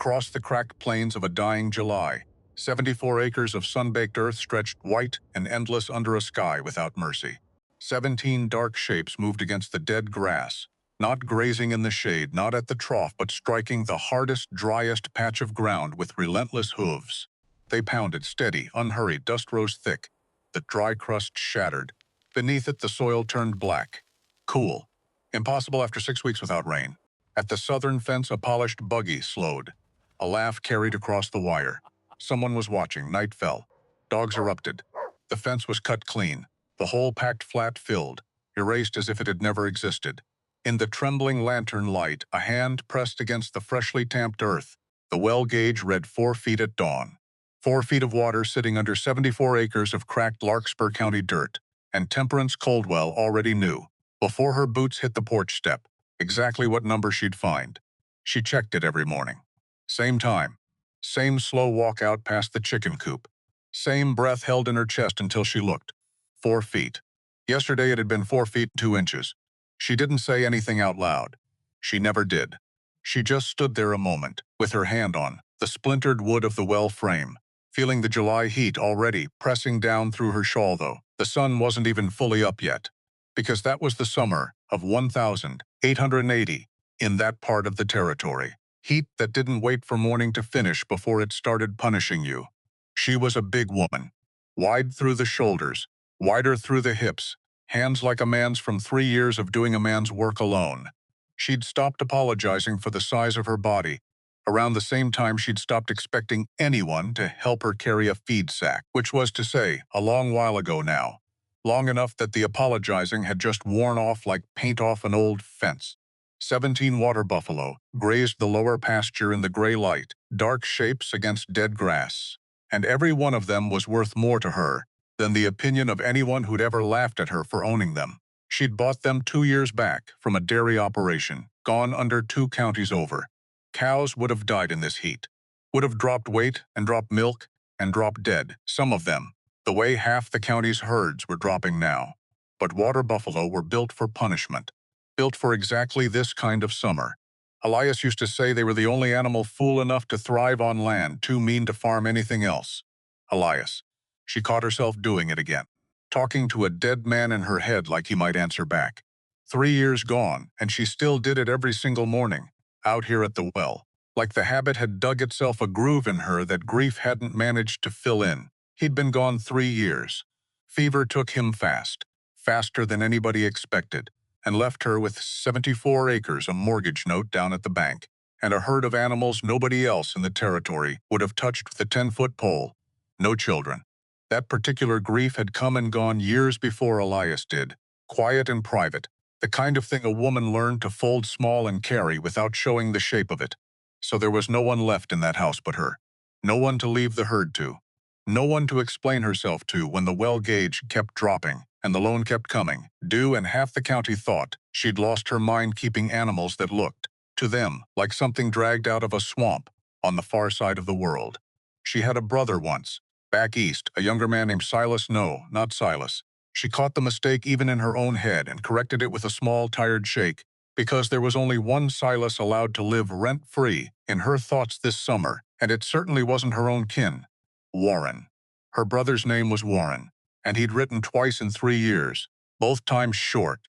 Across the cracked plains of a dying July, 74 acres of sun-baked earth stretched white and endless under a sky without mercy. 17 dark shapes moved against the dead grass, not grazing in the shade, not at the trough, but striking the hardest, driest patch of ground with relentless hooves. They pounded, steady, unhurried, dust rose thick. The dry crust shattered. Beneath it, the soil turned black. Cool. Impossible after 6 weeks without rain. At the southern fence, a polished buggy slowed. A laugh carried across the wire. Someone was watching. Night fell. Dogs erupted. The fence was cut clean. The hole packed flat, filled, erased as if it had never existed. In the trembling lantern light, a hand pressed against the freshly tamped earth. The well gauge read 4 feet at dawn. 4 feet of water sitting under 74 acres of cracked Larkspur County dirt. And Temperance Coldwell already knew, before her boots hit the porch step, exactly what number she'd find. She checked it every morning. Same time. Same slow walk out past the chicken coop. Same breath held in her chest until she looked. 4 feet. Yesterday it had been 4 feet 2 inches. She didn't say anything out loud. She never did. She just stood there a moment, with her hand on the splintered wood of the well frame, feeling the July heat already pressing down through her shawl, though the sun wasn't even fully up yet. Because that was the summer of 1880 in that part of the territory. Heat that didn't wait for morning to finish before it started punishing you. She was a big woman, wide through the shoulders, wider through the hips, hands like a man's from 3 years of doing a man's work alone. She'd stopped apologizing for the size of her body. Around the same time, she'd stopped expecting anyone to help her carry a feed sack, which was to say, a long while ago now. Long enough that the apologizing had just worn off like paint off an old fence. 17 water buffalo grazed the lower pasture in the gray light, dark shapes against dead grass. And every one of them was worth more to her than the opinion of anyone who'd ever laughed at her for owning them. She'd bought them 2 years back from a dairy operation, gone under 2 counties over. Cows would have died in this heat, would have dropped weight and dropped milk and dropped dead, some of them, the way half the county's herds were dropping now. But water buffalo were built for punishment, built for exactly this kind of summer. Elias used to say they were the only animal fool enough to thrive on land, too mean to farm anything else. Elias. She caught herself doing it again, talking to a dead man in her head like he might answer back. 3 years gone, and she still did it every single morning, out here at the well, like the habit had dug itself a groove in her that grief hadn't managed to fill in. He'd been gone 3 years. Fever took him fast, faster than anybody expected, and left her with 74 acres, a mortgage note down at the bank, and a herd of animals nobody else in the territory would have touched with a 10-foot pole. No children. That particular grief had come and gone years before Elias did, quiet and private, the kind of thing a woman learned to fold small and carry without showing the shape of it. So there was no one left in that house but her. No one to leave the herd to. No one to explain herself to when the well gauge kept dropping and the loan kept coming due, and half the county thought she'd lost her mind keeping animals that looked, to them, like something dragged out of a swamp on the far side of the world. She had a brother once, back east, a younger man named Silas. No, not Silas. She caught the mistake even in her own head and corrected it with a small, tired shake, because there was only one Silas allowed to live rent-free in her thoughts this summer, and it certainly wasn't her own kin. Warren. Her brother's name was Warren, and he'd written twice in 3 years, both times short,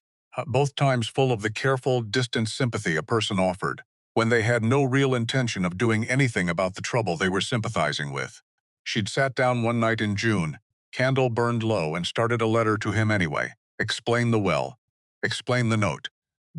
both times full of the careful, distant sympathy a person offered, when they had no real intention of doing anything about the trouble they were sympathizing with. She'd sat down one night in June, candle burned low, and started a letter to him anyway. Explain the well. Explain the note.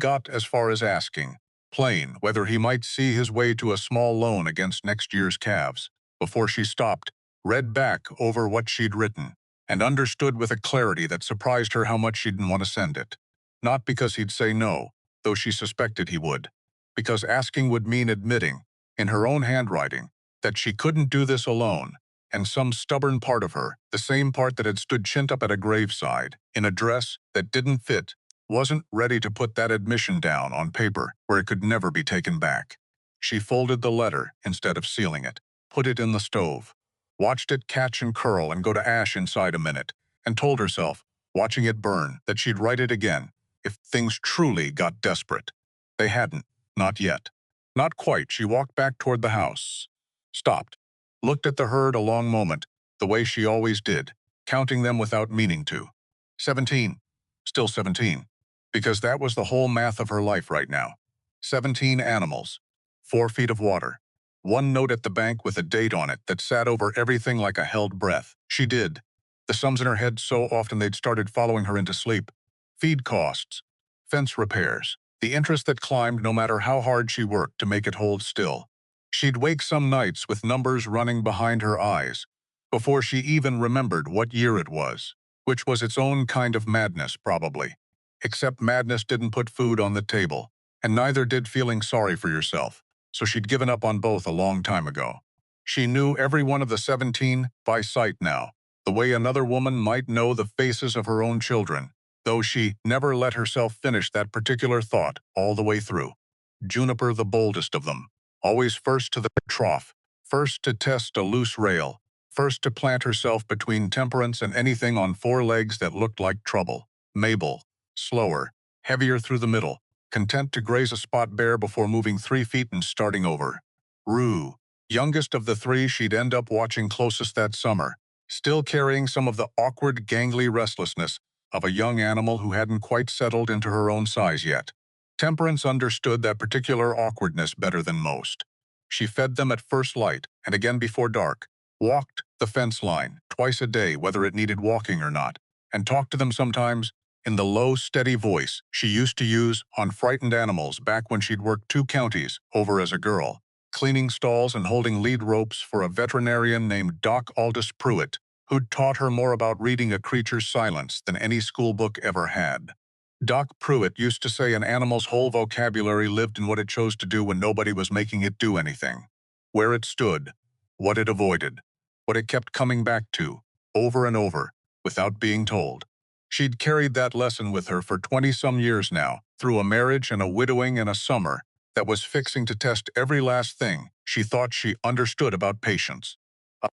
Got as far as asking, plain, whether he might see his way to a small loan against next year's calves, before she stopped, read back over what she'd written, and understood with a clarity that surprised her how much she didn't want to send it. Not because he'd say no, though she suspected he would. Because asking would mean admitting, in her own handwriting, that she couldn't do this alone, and some stubborn part of her, the same part that had stood chinned up at a graveside, in a dress that didn't fit, wasn't ready to put that admission down on paper where it could never be taken back. She folded the letter instead of sealing it, put it in the stove, watched it catch and curl and go to ash inside a minute, and told herself, watching it burn, that she'd write it again if things truly got desperate. They hadn't, not yet. Not quite. She walked back toward the house. Stopped. Looked at the herd a long moment, the way she always did, counting them without meaning to. 17. Still 17. Because that was the whole math of her life right now. 17 animals. 4 feet of water. One note at the bank with a date on it that sat over everything like a held breath. She did. The sums in her head so often they'd started following her into sleep. Feed costs. Fence repairs. The interest that climbed no matter how hard she worked to make it hold still. She'd wake some nights with numbers running behind her eyes, before she even remembered what year it was, which was its own kind of madness, probably. Except madness didn't put food on the table, and neither did feeling sorry for yourself, so she'd given up on both a long time ago. She knew every one of the 17 by sight now, the way another woman might know the faces of her own children, though she never let herself finish that particular thought all the way through. Juniper the boldest of them, always first to the trough, first to test a loose rail, first to plant herself between Temperance and anything on 4 legs that looked like trouble. Mabel, slower, heavier through the middle, content to graze a spot bare before moving 3 feet and starting over. Rue, youngest of the 3 she'd end up watching closest that summer, still carrying some of the awkward, gangly restlessness of a young animal who hadn't quite settled into her own size yet. Temperance understood that particular awkwardness better than most. She fed them at first light and again before dark, walked the fence line twice a day whether it needed walking or not, and talked to them sometimes in the low, steady voice she used to use on frightened animals back when she'd worked 2 counties over as a girl, cleaning stalls and holding lead ropes for a veterinarian named Doc Aldous Pruitt, who'd taught her more about reading a creature's silence than any school book ever had. Doc Pruitt used to say an animal's whole vocabulary lived in what it chose to do when nobody was making it do anything. Where it stood, what it avoided, what it kept coming back to, over and over, without being told. She'd carried that lesson with her for 20-some years now, through a marriage and a widowing and a summer that was fixing to test every last thing she thought she understood about patience.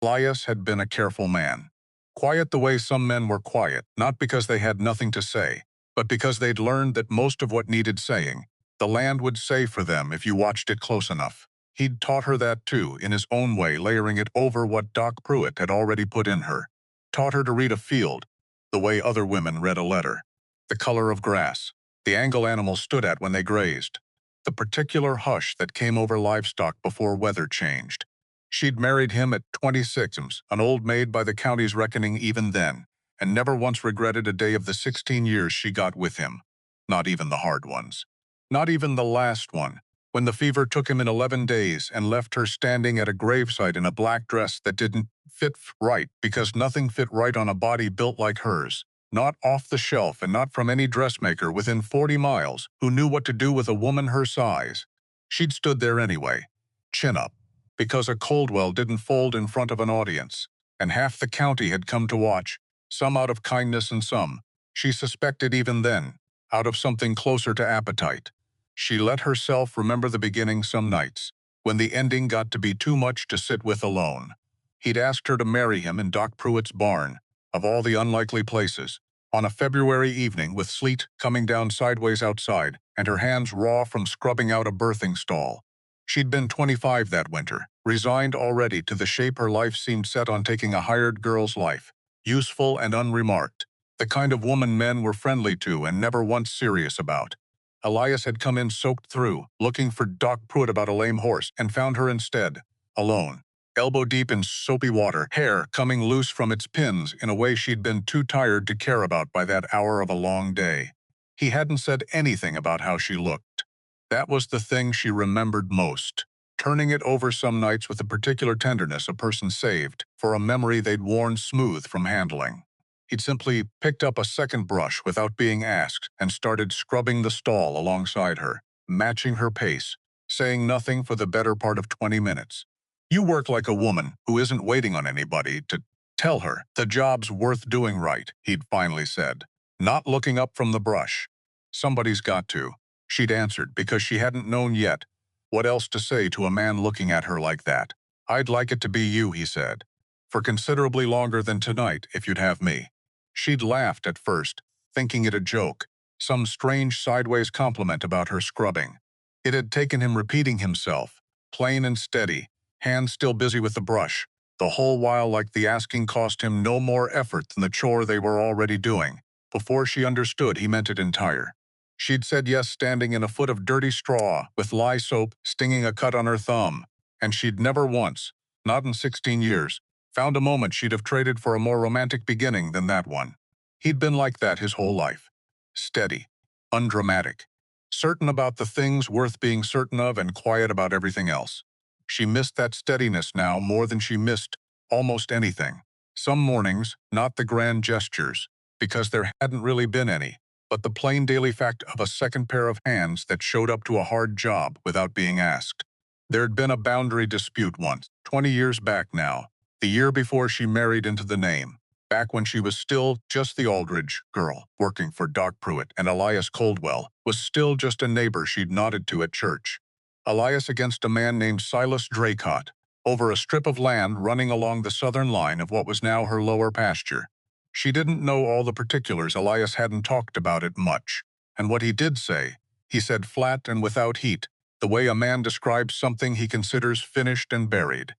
Elias had been a careful man. Quiet the way some men were quiet, not because they had nothing to say, but because they'd learned that most of what needed saying, the land would say for them if you watched it close enough. He'd taught her that too, in his own way, layering it over what Doc Pruitt had already put in her. Taught her to read a field, the way other women read a letter. The color of grass, the angle animals stood at when they grazed, the particular hush that came over livestock before weather changed. She'd married him at 26, an old maid by the county's reckoning even then, and never once regretted a day of the 16 years she got with him. Not even the hard ones. Not even the last one, when the fever took him in 11 days and left her standing at a gravesite in a black dress that didn't fit right because nothing fit right on a body built like hers. Not off the shelf and not from any dressmaker within 40 miles who knew what to do with a woman her size. She'd stood there anyway, chin up, because a Coldwell didn't fold in front of an audience, and half the county had come to watch, some out of kindness and some, she suspected even then, out of something closer to appetite. She let herself remember the beginning some nights, when the ending got to be too much to sit with alone. He'd asked her to marry him in Doc Pruitt's barn, of all the unlikely places, on a February evening with sleet coming down sideways outside and her hands raw from scrubbing out a birthing stall. She'd been 25 that winter, resigned already to the shape her life seemed set on taking a hired girl's life, useful and unremarked, the kind of woman men were friendly to and never once serious about. Elias had come in soaked through, looking for Doc Pruitt about a lame horse, and found her instead, alone, elbow-deep in soapy water, hair coming loose from its pins in a way she'd been too tired to care about by that hour of a long day. He hadn't said anything about how she looked. That was the thing she remembered most, turning it over some nights with the particular tenderness a person saved for a memory they'd worn smooth from handling. He'd simply picked up a second brush without being asked and started scrubbing the stall alongside her, matching her pace, saying nothing for the better part of 20 minutes. You work like a woman who isn't waiting on anybody to tell her the job's worth doing right, he'd finally said, not looking up from the brush. Somebody's got to, she'd answered because she hadn't known yet what else to say to a man looking at her like that. I'd like it to be you, he said, for considerably longer than tonight if you'd have me. She'd laughed at first, thinking it a joke, some strange sideways compliment about her scrubbing. It had taken him repeating himself, plain and steady, hands still busy with the brush, the whole while like the asking cost him no more effort than the chore they were already doing. Before she understood, he meant it entire. She'd said yes standing in a foot of dirty straw, with lye soap stinging a cut on her thumb, and she'd never once, not in 16 years, found a moment she'd have traded for a more romantic beginning than that one. He'd been like that his whole life. Steady, undramatic, certain about the things worth being certain of and quiet about everything else. She missed that steadiness now more than she missed almost anything. Some mornings, not the grand gestures, because there hadn't really been any, but the plain daily fact of a second pair of hands that showed up to a hard job without being asked. There'd been a boundary dispute once, 20 years back now, the year before she married into the name, back when she was still just the Aldridge girl, working for Doc Pruitt, and Elias Coldwell was still just a neighbor she'd nodded to at church. Elias against a man named Silas Draycott, over a strip of land running along the southern line of what was now her lower pasture. She didn't know all the particulars. Elias hadn't talked about it much, and what he did say, he said flat and without heat, the way a man describes something he considers finished and buried.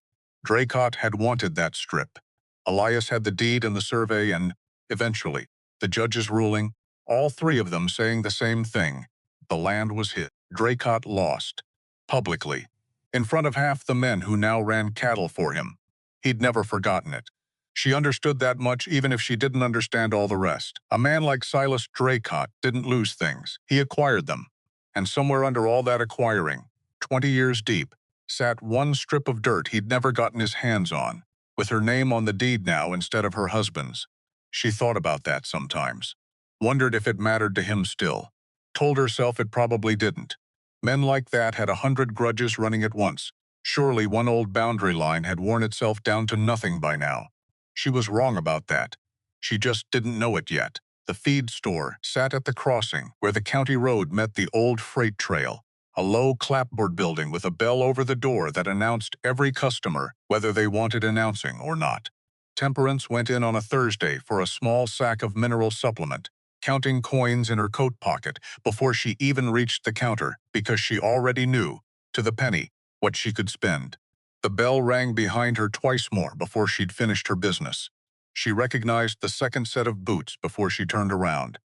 Draycott had wanted that strip. Elias had the deed and the survey and, eventually, the judge's ruling, all three of them saying the same thing. The land was his. Draycott lost. Publicly. In front of half the men who now ran cattle for him. He'd never forgotten it. She understood that much even if she didn't understand all the rest. A man like Silas Draycott didn't lose things. He acquired them. And somewhere under all that acquiring, 20 years deep, sat one strip of dirt he'd never gotten his hands on, with her name on the deed now instead of her husband's. She thought about that sometimes. Wondered if it mattered to him still. Told herself it probably didn't. Men like that had 100 grudges running at once. Surely one old boundary line had worn itself down to nothing by now. She was wrong about that. She just didn't know it yet. The feed store sat at the crossing where the county road met the old freight trail, a low clapboard building with a bell over the door that announced every customer whether they wanted announcing or not. Temperance went in on a Thursday for a small sack of mineral supplement, counting coins in her coat pocket before she even reached the counter because she already knew, to the penny, what she could spend. The bell rang behind her twice more before she'd finished her business. She recognized the second set of boots before she turned around.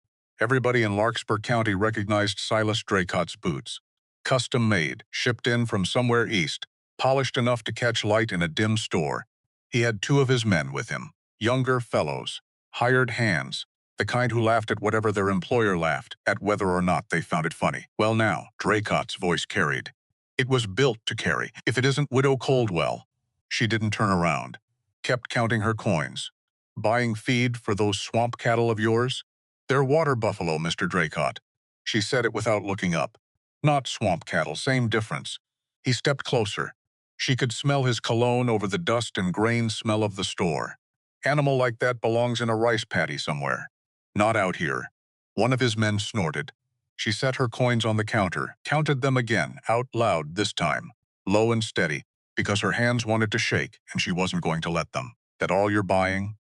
Everybody in Larkspur County recognized Silas Draycott's boots. Custom-made, shipped in from somewhere east, polished enough to catch light in a dim store. He had two of his men with him, younger fellows, hired hands, the kind who laughed at whatever their employer laughed at, whether or not they found it funny. Well now, Draycott's voice carried. It was built to carry. If it isn't Widow Coldwell. She didn't turn around. Kept counting her coins. Buying feed for those swamp cattle of yours? They're water buffalo, Mr. Draycott. She said it without looking up. Not swamp cattle, same difference. He stepped closer. She could smell his cologne over the dust and grain smell of the store. Animal like that belongs in a rice paddy somewhere. Not out here. One of his men snorted. She set her coins on the counter, counted them again, out loud this time, low and steady, because her hands wanted to shake and she wasn't going to let them. That all you're buying?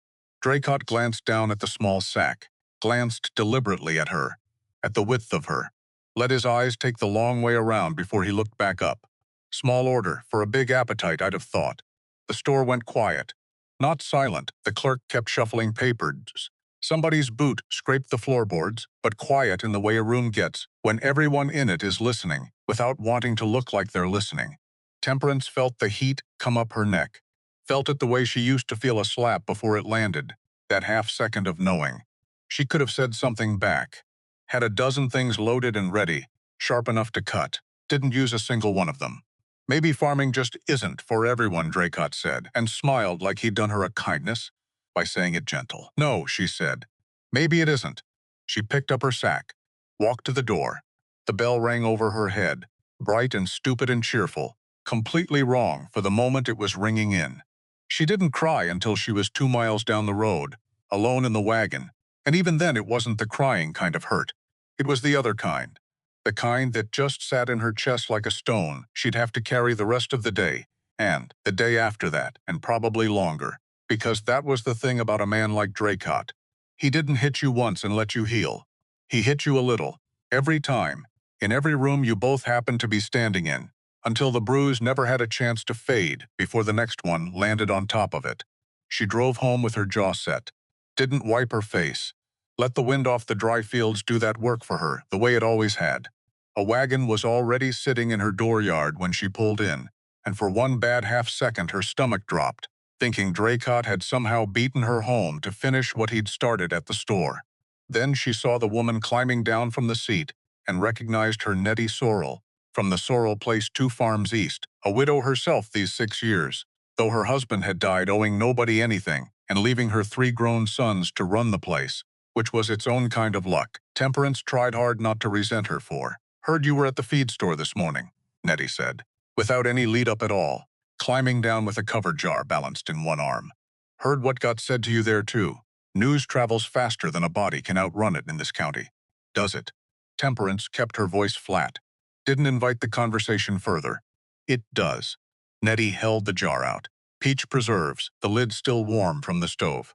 Draycott glanced down at the small sack, glanced deliberately at her, at the width of her, let his eyes take the long way around before he looked back up. Small order for a big appetite, I'd have thought. The store went quiet. Not silent, the clerk kept shuffling papers. Somebody's boot scraped the floorboards, but quiet in the way a room gets when everyone in it is listening, without wanting to look like they're listening. Temperance felt the heat come up her neck. Felt it the way she used to feel a slap before it landed, that half second of knowing. She could have said something back. Had a dozen things loaded and ready, sharp enough to cut. Didn't use a single one of them. Maybe farming just isn't for everyone, Draycott said, and smiled like he'd done her a kindness by saying it gentle. No, she said. Maybe it isn't. She picked up her sack, walked to the door. The bell rang over her head, bright and stupid and cheerful, completely wrong for the moment it was ringing in. She didn't cry until she was 2 miles down the road, alone in the wagon, and even then it wasn't the crying kind of hurt. It was the other kind. The kind that just sat in her chest like a stone she'd have to carry the rest of the day, and the day after that, and probably longer. Because that was the thing about a man like Draycott. He didn't hit you once and let you heal. He hit you a little, every time, In every room you both happened to be standing in, until the bruise never had a chance to fade before the next one landed on top of it. She drove home with her jaw set. Didn't wipe her face. Let the wind off the dry fields do that work for her, the way it always had. A wagon was already sitting in her dooryard when she pulled in, and for one bad half-second her stomach dropped, thinking Draycott had somehow beaten her home to finish what he'd started at the store. Then she saw the woman climbing down from the seat and recognized her Nettie Sorrell, from the Sorrell place 2 farms east, a widow herself these 6 years, though her husband had died owing nobody anything and leaving her 3 grown sons to run the place, which was its own kind of luck. Temperance tried hard not to resent her for. "Heard you were at the feed store this morning," Nettie said, without any lead-up at all, climbing down with a cover jar balanced in one arm. "Heard what got said to you there, too. News travels faster than a body can outrun it in this county." "Does it?" Temperance kept her voice flat. Didn't invite the conversation further. "It does." Nettie held the jar out. "Peach preserves, the lid still warm from the stove.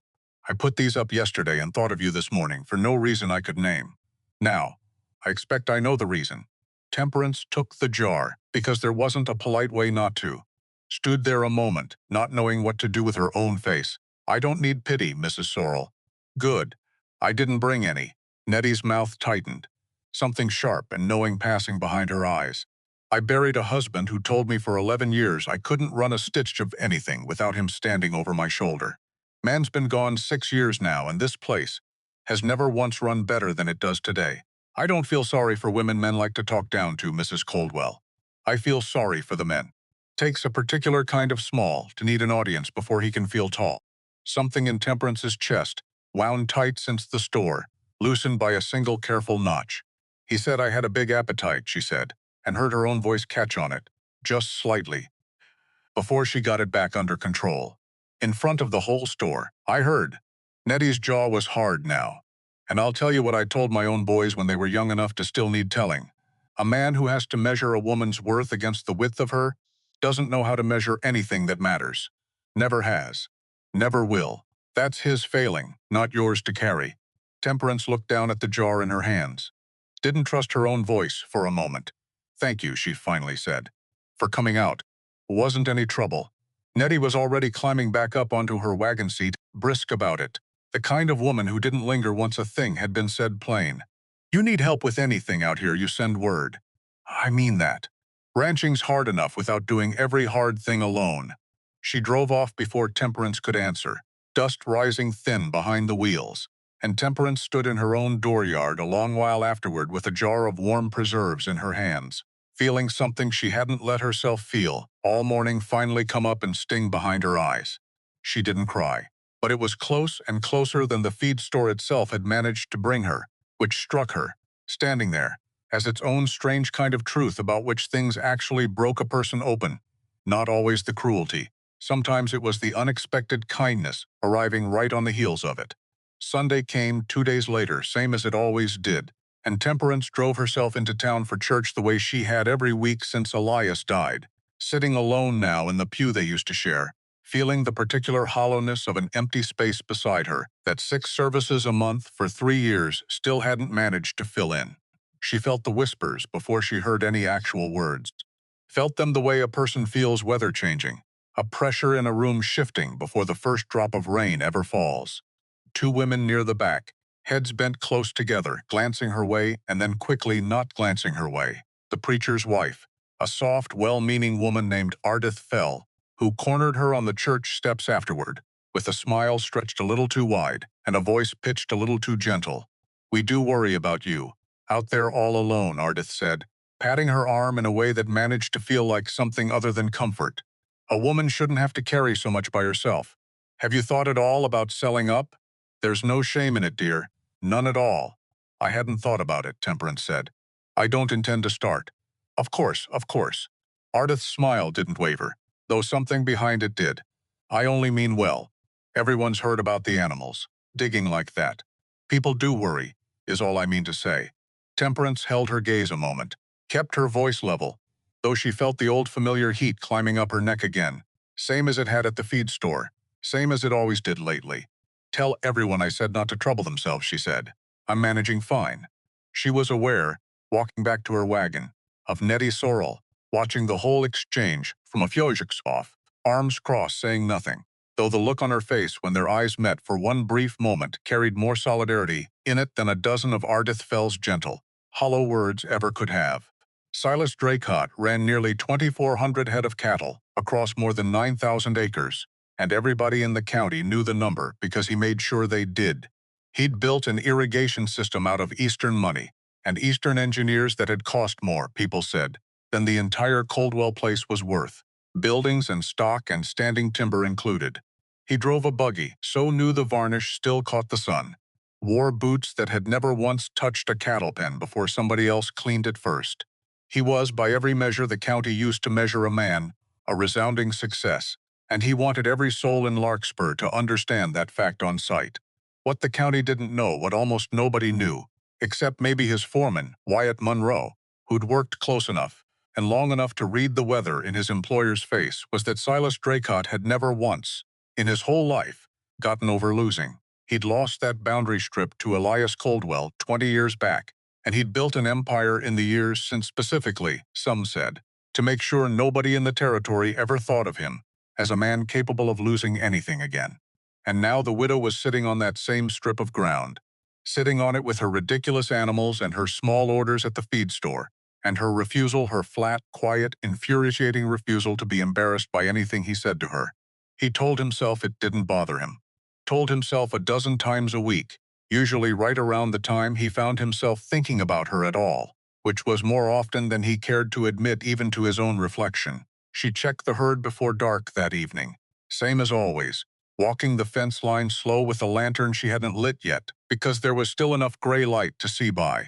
I put these up yesterday and thought of you this morning for no reason I could name. Now, I expect I know the reason." Temperance took the jar, because there wasn't a polite way not to. Stood there a moment, not knowing what to do with her own face. "I don't need pity, Mrs. Sorrell." "Good. I didn't bring any." Nettie's mouth tightened, something sharp and knowing passing behind her eyes. "I buried a husband who told me for 11 years I couldn't run a stitch of anything without him standing over my shoulder. Man's been gone 6 years now, and this place has never once run better than it does today. I don't feel sorry for women men like to talk down to, Mrs. Coldwell. I feel sorry for the men. Takes a particular kind of small to need an audience before he can feel tall." Something in Temperance's chest, wound tight since the store, loosened by a single careful notch. "He said I had a big appetite," she said, and heard her own voice catch on it, just slightly, before she got it back under control. "In front of the whole store, I heard." Nettie's jaw was hard now. "And I'll tell you what I told my own boys when they were young enough to still need telling. A man who has to measure a woman's worth against the width of her doesn't know how to measure anything that matters. Never has. Never will. That's his failing, not yours to carry." Temperance looked down at the jar in her hands. Didn't trust her own voice for a moment. "Thank you," she finally said, "for coming out. Wasn't any trouble." Nettie was already climbing back up onto her wagon seat, brisk about it. The kind of woman who didn't linger once a thing had been said plain. "You need help with anything out here, you send word." "I mean that. Ranching's hard enough without doing every hard thing alone." She drove off before Temperance could answer, dust rising thin behind the wheels, and Temperance stood in her own dooryard a long while afterward with a jar of warm preserves in her hands, feeling something she hadn't let herself feel all morning finally come up and sting behind her eyes. She didn't cry, but it was close and closer than the feed store itself had managed to bring her, which struck her, standing there, as its own strange kind of truth about which things actually broke a person open. Not always the cruelty. Sometimes it was the unexpected kindness arriving right on the heels of it. Sunday came 2 days later, same as it always did, and Temperance drove herself into town for church the way she had every week since Elias died, sitting alone now in the pew they used to share, feeling the particular hollowness of an empty space beside her that 6 services a month for 3 years still hadn't managed to fill in. She felt the whispers before she heard any actual words. Felt them the way a person feels weather changing, a pressure in a room shifting before the first drop of rain ever falls. 2 women near the back, heads bent close together, glancing her way and then quickly not glancing her way. The preacher's wife, a soft, well-meaning woman named Ardith Fell, who cornered her on the church steps afterward, with a smile stretched a little too wide and a voice pitched a little too gentle. "We do worry about you. Out there all alone," Ardith said, patting her arm in a way that managed to feel like something other than comfort. "A woman shouldn't have to carry so much by herself. Have you thought at all about selling up?" "There's no shame in it, dear. None at all." "I hadn't thought about it," Temperance said. "I don't intend to start." Of course, of course." Ardith's smile didn't waver, though something behind it did. "I only mean well. Everyone's heard about the animals. Digging like that. People do worry, is all I mean to say." Temperance held her gaze a moment, kept her voice level, though she felt the old familiar heat climbing up her neck again. Same as it had at the feed store. Same as it always did lately. "Tell everyone I said not to trouble themselves," she said. "I'm managing fine." She was aware walking back to her wagon, of Nettie Sorrel, watching the whole exchange from a fjojix off, arms crossed, saying nothing, though the look on her face when their eyes met for one brief moment carried more solidarity in it than a dozen of Ardith Fell's gentle, hollow words ever could have. Silas Draycott ran nearly 2,400 head of cattle across more than 9,000 acres, and everybody in the county knew the number because he made sure they did. He'd built an irrigation system out of Eastern money, and Eastern engineers that had cost more, people said, than the entire Coldwell place was worth, buildings and stock and standing timber included. He drove a buggy, so new the varnish still caught the sun, wore boots that had never once touched a cattle pen before somebody else cleaned it first. He was, by every measure the county used to measure a man, a resounding success, and he wanted every soul in Larkspur to understand that fact on sight. What the county didn't know, what almost nobody knew, except maybe his foreman, Wyatt Monroe, who'd worked close enough and long enough to read the weather in his employer's face, was that Silas Draycott had never once, in his whole life, gotten over losing. He'd lost that boundary strip to Elias Coldwell 20 years back, and he'd built an empire in the years since, specifically, some said, to make sure nobody in the territory ever thought of him as a man capable of losing anything again. And now the widow was sitting on that same strip of ground, sitting on it with her ridiculous animals and her small orders at the feed store, and her flat, quiet, infuriating refusal to be embarrassed by anything he said to her. He told himself it didn't bother him. Told himself a dozen times a week, usually right around the time he found himself thinking about her at all, which was more often than he cared to admit even to his own reflection. She checked the herd before dark that evening, same as always, walking the fence line slow with a lantern she hadn't lit yet, because there was still enough gray light to see by.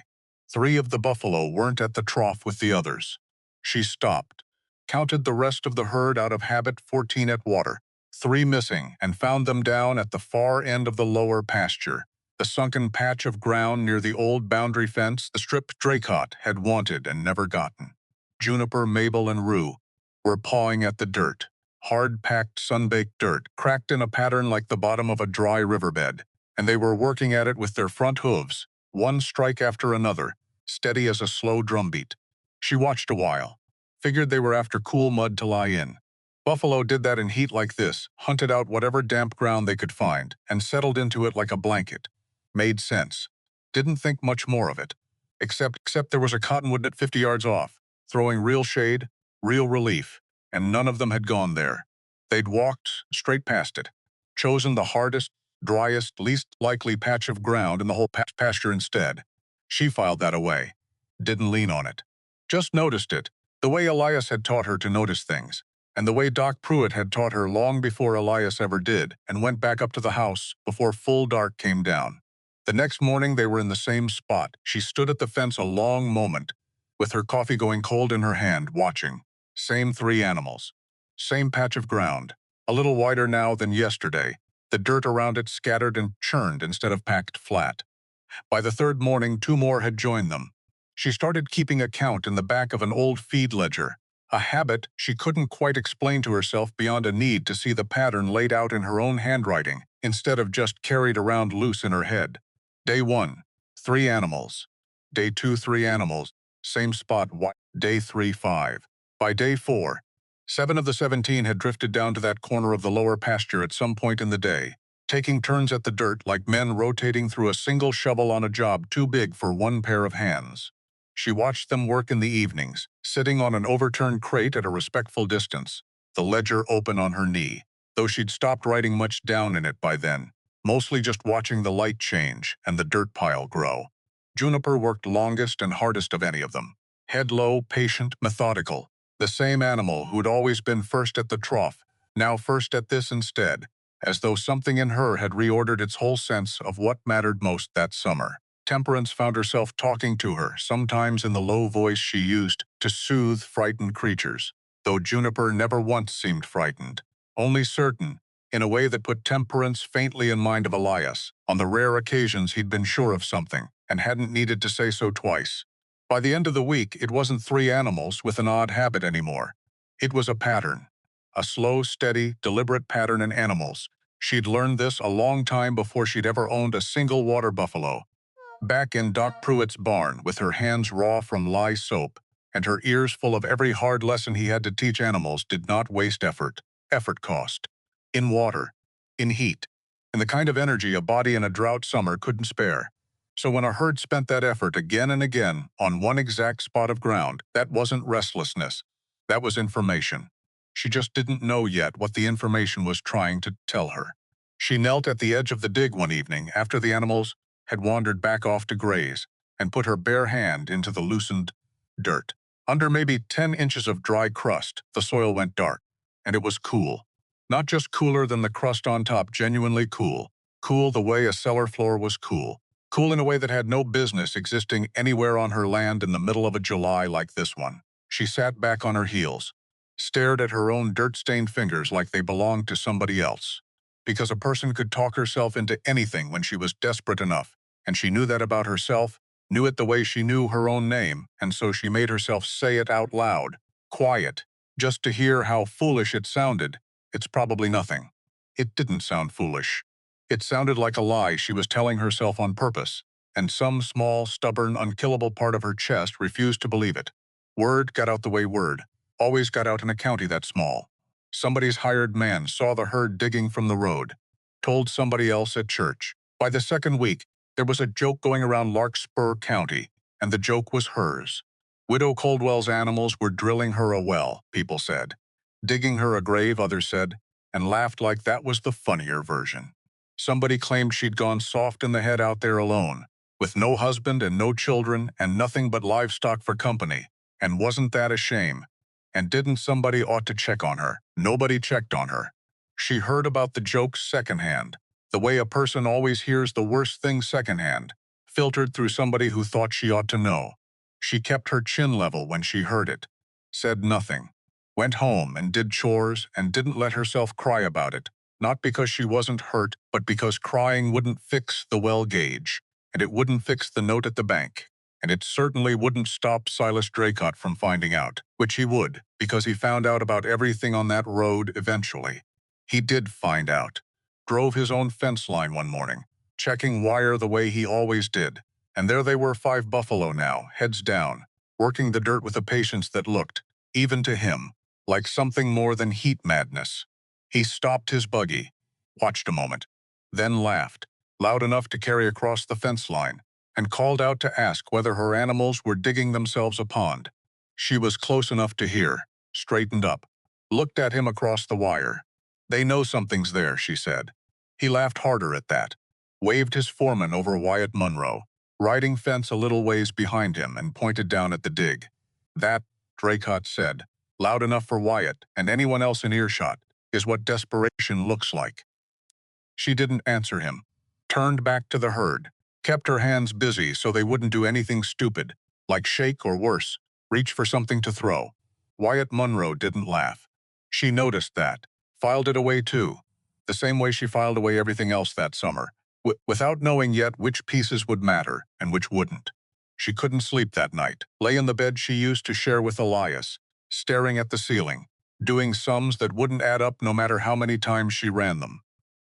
3 of the buffalo weren't at the trough with the others. She stopped, counted the rest of the herd out of habit, 14 at water, 3 missing, and found them down at the far end of the lower pasture, the sunken patch of ground near the old boundary fence, the strip Draycott had wanted and never gotten. Juniper, Mabel, and Rue were pawing at the dirt, hard-packed, sun-baked dirt, cracked in a pattern like the bottom of a dry riverbed, and they were working at it with their front hooves, one strike after another, steady as a slow drumbeat. She watched a while, figured they were after cool mud to lie in. Buffalo did that in heat like this, hunted out whatever damp ground they could find, and settled into it like a blanket. Made sense. Didn't think much more of it. Except there was a cottonwood at 50 yards off, throwing real shade, real relief, and none of them had gone there. They'd walked straight past it, chosen the hardest, driest, least likely patch of ground in the whole pasture instead. She filed that away. Didn't lean on it. Just noticed it, the way Elias had taught her to notice things, and the way Doc Pruitt had taught her long before Elias ever did, and went back up to the house before full dark came down. The next morning they were in the same spot. She stood at the fence a long moment, with her coffee going cold in her hand, watching. Same 3 animals. Same patch of ground. A little wider now than yesterday, the dirt around it scattered and churned instead of packed flat. By the 3rd morning, 2 more had joined them. She started keeping a count in the back of an old feed ledger, a habit she couldn't quite explain to herself beyond a need to see the pattern laid out in her own handwriting instead of just carried around loose in her head. Day 1, 3 animals. Day 2, 3 animals. Same spot. Day 3, 5. By day 4, 7 of the 17 had drifted down to that corner of the lower pasture at some point in the day, taking turns at the dirt like men rotating through a single shovel on a job too big for one pair of hands. She watched them work in the evenings, sitting on an overturned crate at a respectful distance, the ledger open on her knee, though she'd stopped writing much down in it by then, mostly just watching the light change and the dirt pile grow. Juniper worked longest and hardest of any of them. Head low, patient, methodical. The same animal who'd always been first at the trough, now first at this instead, as though something in her had reordered its whole sense of what mattered most that summer. Temperance found herself talking to her, sometimes in the low voice she used to soothe frightened creatures, though Juniper never once seemed frightened, only certain, in a way that put Temperance faintly in mind of Elias, on the rare occasions he'd been sure of something, and hadn't needed to say so twice. By the end of the week, it wasn't 3 animals with an odd habit anymore. It was a pattern. A slow, steady, deliberate pattern in animals. She'd learned this a long time before she'd ever owned a single water buffalo. Back in Doc Pruitt's barn, with her hands raw from lye soap, and her ears full of every hard lesson he had to teach animals did not waste effort. Effort cost. In water, in heat, and the kind of energy a body in a drought summer couldn't spare. So when a herd spent that effort again and again on one exact spot of ground, that wasn't restlessness. That was information. She just didn't know yet what the information was trying to tell her. She knelt at the edge of the dig one evening after the animals had wandered back off to graze, and put her bare hand into the loosened dirt. Under maybe 10 inches of dry crust, the soil went dark, and it was cool. Not just cooler than the crust on top, genuinely cool. Cool the way a cellar floor was cool. Cool in a way that had no business existing anywhere on her land in the middle of a July like this one. She sat back on her heels, stared at her own dirt-stained fingers like they belonged to somebody else. Because a person could talk herself into anything when she was desperate enough, and she knew that about herself, knew it the way she knew her own name, and so she made herself say it out loud, quiet, just to hear how foolish it sounded. It's probably nothing. It didn't sound foolish. It sounded like a lie she was telling herself on purpose, and some small, stubborn, unkillable part of her chest refused to believe it. Word got out the way word always got out in a county that small. Somebody's hired man saw the herd digging from the road, told somebody else at church. By the second week, there was a joke going around Larkspur County, and the joke was hers. Widow Coldwell's animals were drilling her a well, people said. Digging her a grave, others said, and laughed like that was the funnier version. Somebody claimed she'd gone soft in the head out there alone, with no husband and no children and nothing but livestock for company. And wasn't that a shame? And didn't somebody ought to check on her? Nobody checked on her. She heard about the jokes secondhand, the way a person always hears the worst things secondhand, filtered through somebody who thought she ought to know. She kept her chin level when she heard it, said nothing, went home and did chores and didn't let herself cry about it, not because she wasn't hurt, but because crying wouldn't fix the well gauge, and it wouldn't fix the note at the bank. And it certainly wouldn't stop Silas Draycott from finding out, which he would, because he found out about everything on that road eventually. He did find out. Drove his own fence line one morning, checking wire the way he always did. And there they were, 5 buffalo now, heads down, working the dirt with a patience that looked, even to him, like something more than heat madness. He stopped his buggy, watched a moment, then laughed, loud enough to carry across the fence line, and called out to ask whether her animals were digging themselves a pond. She was close enough to hear, straightened up, looked at him across the wire. They know something's there, she said. He laughed harder at that, waved his foreman over Wyatt Munro, riding fence a little ways behind him, and pointed down at the dig. That, Draycott said, loud enough for Wyatt and anyone else in earshot, is what desperation looks like. She didn't answer him, turned back to the herd, kept her hands busy so they wouldn't do anything stupid, like shake or worse, reach for something to throw. Wyatt Munro didn't laugh. She noticed that, filed it away too, the same way she filed away everything else that summer, without knowing yet which pieces would matter and which wouldn't. She couldn't sleep that night, lay in the bed she used to share with Elias, staring at the ceiling, doing sums that wouldn't add up no matter how many times she ran them.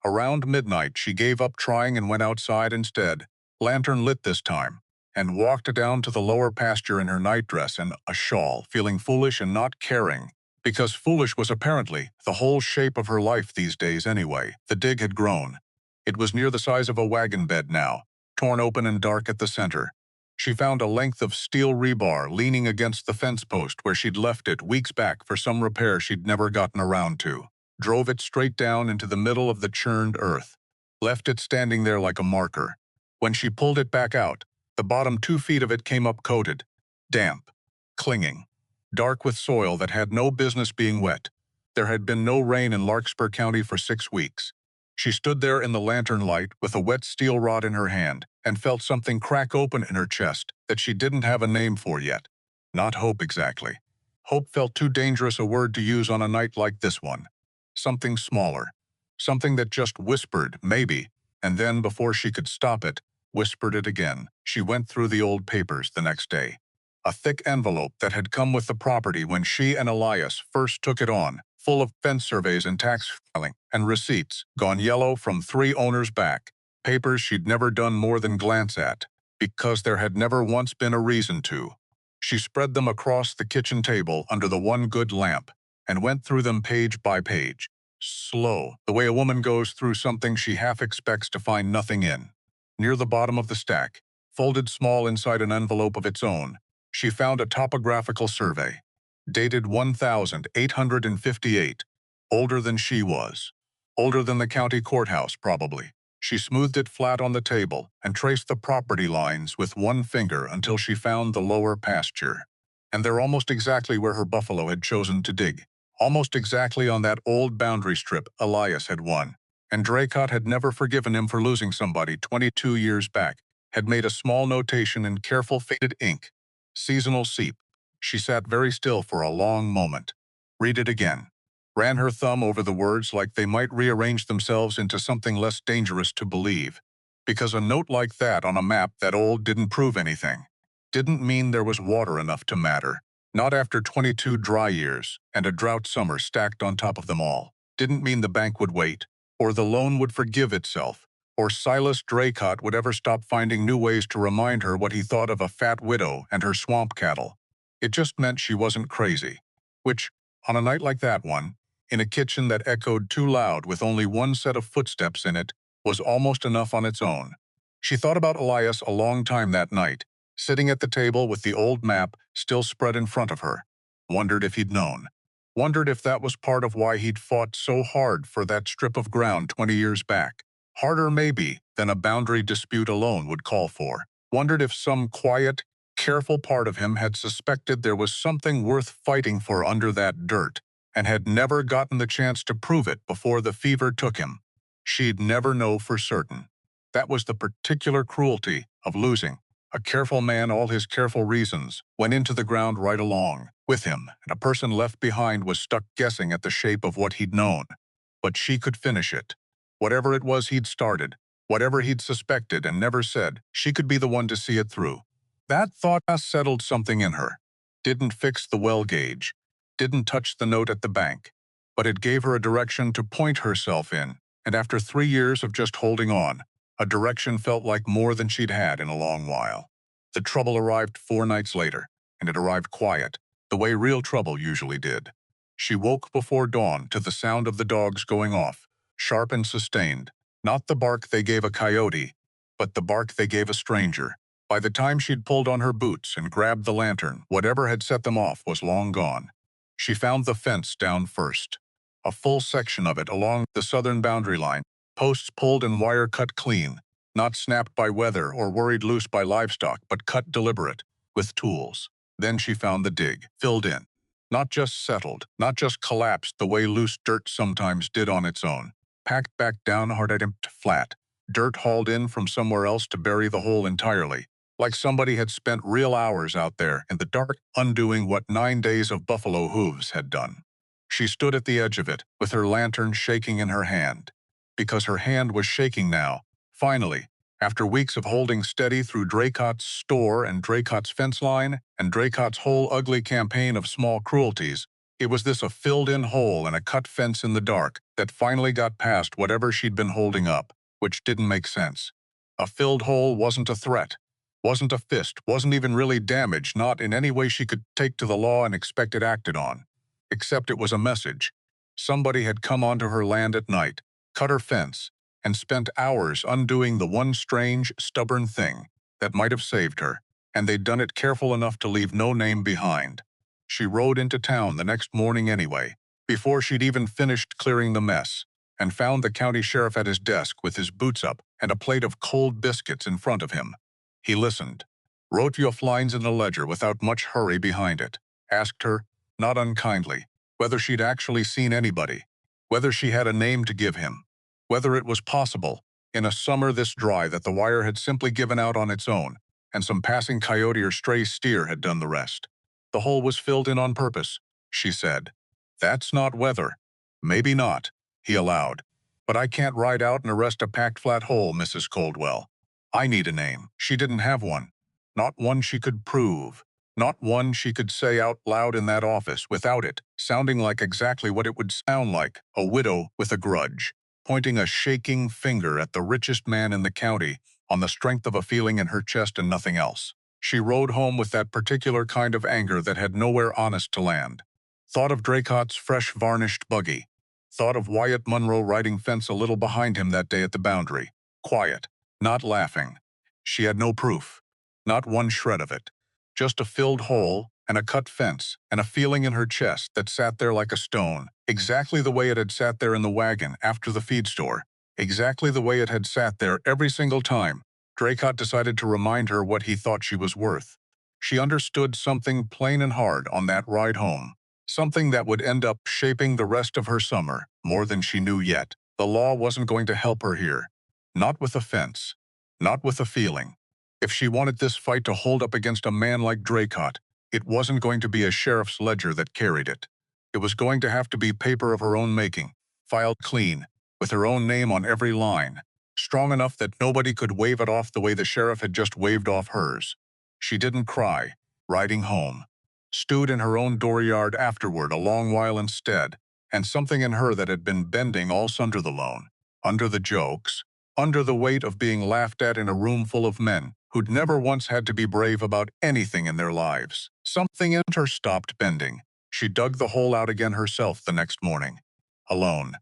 Around midnight, she gave up trying and went outside instead, lantern lit this time, and walked down to the lower pasture in her nightdress and a shawl, feeling foolish and not caring, because foolish was apparently the whole shape of her life these days anyway. The dig had grown. It was near the size of a wagon bed now, torn open and dark at the center. She found a length of steel rebar leaning against the fence post where she'd left it weeks back for some repair she'd never gotten around to. Drove it straight down into the middle of the churned earth, left it standing there like a marker. When she pulled it back out, the bottom 2 feet of it came up coated, damp, clinging, dark with soil that had no business being wet. There had been no rain in Larkspur County for 6 weeks. She stood there in the lantern light with a wet steel rod in her hand and felt something crack open in her chest that she didn't have a name for yet. Not hope exactly. Hope felt too dangerous a word to use on a night like this one. Something smaller. Something that just whispered, maybe, and then, before she could stop it, whispered it again. She went through the old papers the next day. A thick envelope that had come with the property when she and Elias first took it on, full of fence surveys and tax filing and receipts, gone yellow from 3 owners back. Papers she'd never done more than glance at. because there had never once been a reason to. She spread them across the kitchen table under the one good lamp and went through them page by page, slow, the way a woman goes through something she half expects to find nothing in. Near the bottom of the stack, folded small inside an envelope of its own, she found a topographical survey, dated 1858, older than she was, older than the county courthouse, probably. She smoothed it flat on the table and traced the property lines with one finger until she found the lower pasture. And they're almost exactly where her buffalo had chosen to dig, almost exactly on that old boundary strip Elias had won. And Draycott had never forgiven him for losing somebody 22 years back, had made a small notation in careful faded ink. Seasonal seep. She sat very still for a long moment. Read it again. Ran her thumb over the words like they might rearrange themselves into something less dangerous to believe. Because a note like that on a map that old didn't prove anything. Didn't mean there was water enough to matter. Not after 22 dry years and a drought summer stacked on top of them all. Didn't mean the bank would wait, or the loan would forgive itself, or Silas Draycott would ever stop finding new ways to remind her what he thought of a fat widow and her swamp cattle. It just meant she wasn't crazy. Which, on a night like that one, in a kitchen that echoed too loud with only one set of footsteps in it, was almost enough on its own. She thought about Elias a long time that night, sitting at the table with the old map still spread in front of her. Wondered if he'd known. Wondered if that was part of why he'd fought so hard for that strip of ground 20 years back. Harder, maybe, than a boundary dispute alone would call for. Wondered if some quiet, careful part of him had suspected there was something worth fighting for under that dirt, and had never gotten the chance to prove it before the fever took him. She'd never know for certain. That was the particular cruelty of losing. A careful man, all his careful reasons, went into the ground right along with him, and a person left behind was stuck guessing at the shape of what he'd known. But she could finish it. Whatever it was he'd started, whatever he'd suspected and never said, she could be the one to see it through. That thought settled something in her. Didn't fix the well gauge, didn't touch the note at the bank, but it gave her a direction to point herself in, and after 3 years of just holding on, a direction felt like more than she'd had in a long while. The trouble arrived 4 nights later, and it arrived quiet, the way real trouble usually did. She woke before dawn to the sound of the dogs going off, sharp and sustained, not the bark they gave a coyote, but the bark they gave a stranger. By the time she'd pulled on her boots and grabbed the lantern, whatever had set them off was long gone. She found the fence down first, a full section of it along the southern boundary line, posts pulled and wire cut clean, not snapped by weather or worried loose by livestock, but cut deliberate, with tools. Then she found the dig, filled in. Not just settled, not just collapsed the way loose dirt sometimes did on its own. Packed back down hard at empty flat. Dirt hauled in from somewhere else to bury the hole entirely. Like somebody had spent real hours out there in the dark undoing what 9 days of buffalo hooves had done. She stood at the edge of it, with her lantern shaking in her hand. Because her hand was shaking now, finally, after weeks of holding steady through Draycott's store and Draycott's fence line and Draycott's whole ugly campaign of small cruelties, it was this a filled-in hole and a cut fence in the dark that finally got past whatever she'd been holding up, which didn't make sense. A filled hole wasn't a threat, wasn't a fist, wasn't even really damage, not in any way she could take to the law and expect it acted on. Except it was a message. Somebody had come onto her land at night, cut her fence, and spent hours undoing the one strange, stubborn thing that might have saved her, and they'd done it careful enough to leave no name behind. She rode into town the next morning anyway, before she'd even finished clearing the mess, and found the county sheriff at his desk with his boots up and a plate of cold biscuits in front of him. He listened, wrote few lines in the ledger without much hurry behind it, asked her, not unkindly, whether she'd actually seen anybody, whether she had a name to give him, whether it was possible, in a summer this dry, that the wire had simply given out on its own, and some passing coyote or stray steer had done the rest. The hole was filled in on purpose, she said. That's not weather. Maybe not, he allowed. But I can't ride out and arrest a packed flat hole, Mrs. Coldwell. I need a name. She didn't have one. Not one she could prove. Not one she could say out loud in that office without it sounding like exactly what it would sound like, a widow with a grudge, pointing a shaking finger at the richest man in the county on the strength of a feeling in her chest and nothing else. She rode home with that particular kind of anger that had nowhere honest to land. Thought of Dracott's fresh varnished buggy. Thought of Wyatt Munro riding fence a little behind him that day at the boundary. Quiet, not laughing. She had no proof. Not one shred of it. Just a filled hole and a cut fence and a feeling in her chest that sat there like a stone, exactly the way it had sat there in the wagon after the feed store, exactly the way it had sat there every single time Draycott decided to remind her what he thought she was worth. She understood something plain and hard on that ride home, something that would end up shaping the rest of her summer more than she knew yet. The law wasn't going to help her here. Not with a fence. Not with a feeling. If she wanted this fight to hold up against a man like Draycott, it wasn't going to be a sheriff's ledger that carried it. It was going to have to be paper of her own making, filed clean, with her own name on every line, strong enough that nobody could wave it off the way the sheriff had just waved off hers. She didn't cry, riding home. Stewed in her own dooryard afterward a long while instead, and something in her that had been bending all under the loan, under the jokes, under the weight of being laughed at in a room full of men who'd never once had to be brave about anything in their lives. Something in her stopped bending. She dug the hole out again herself the next morning. Alone.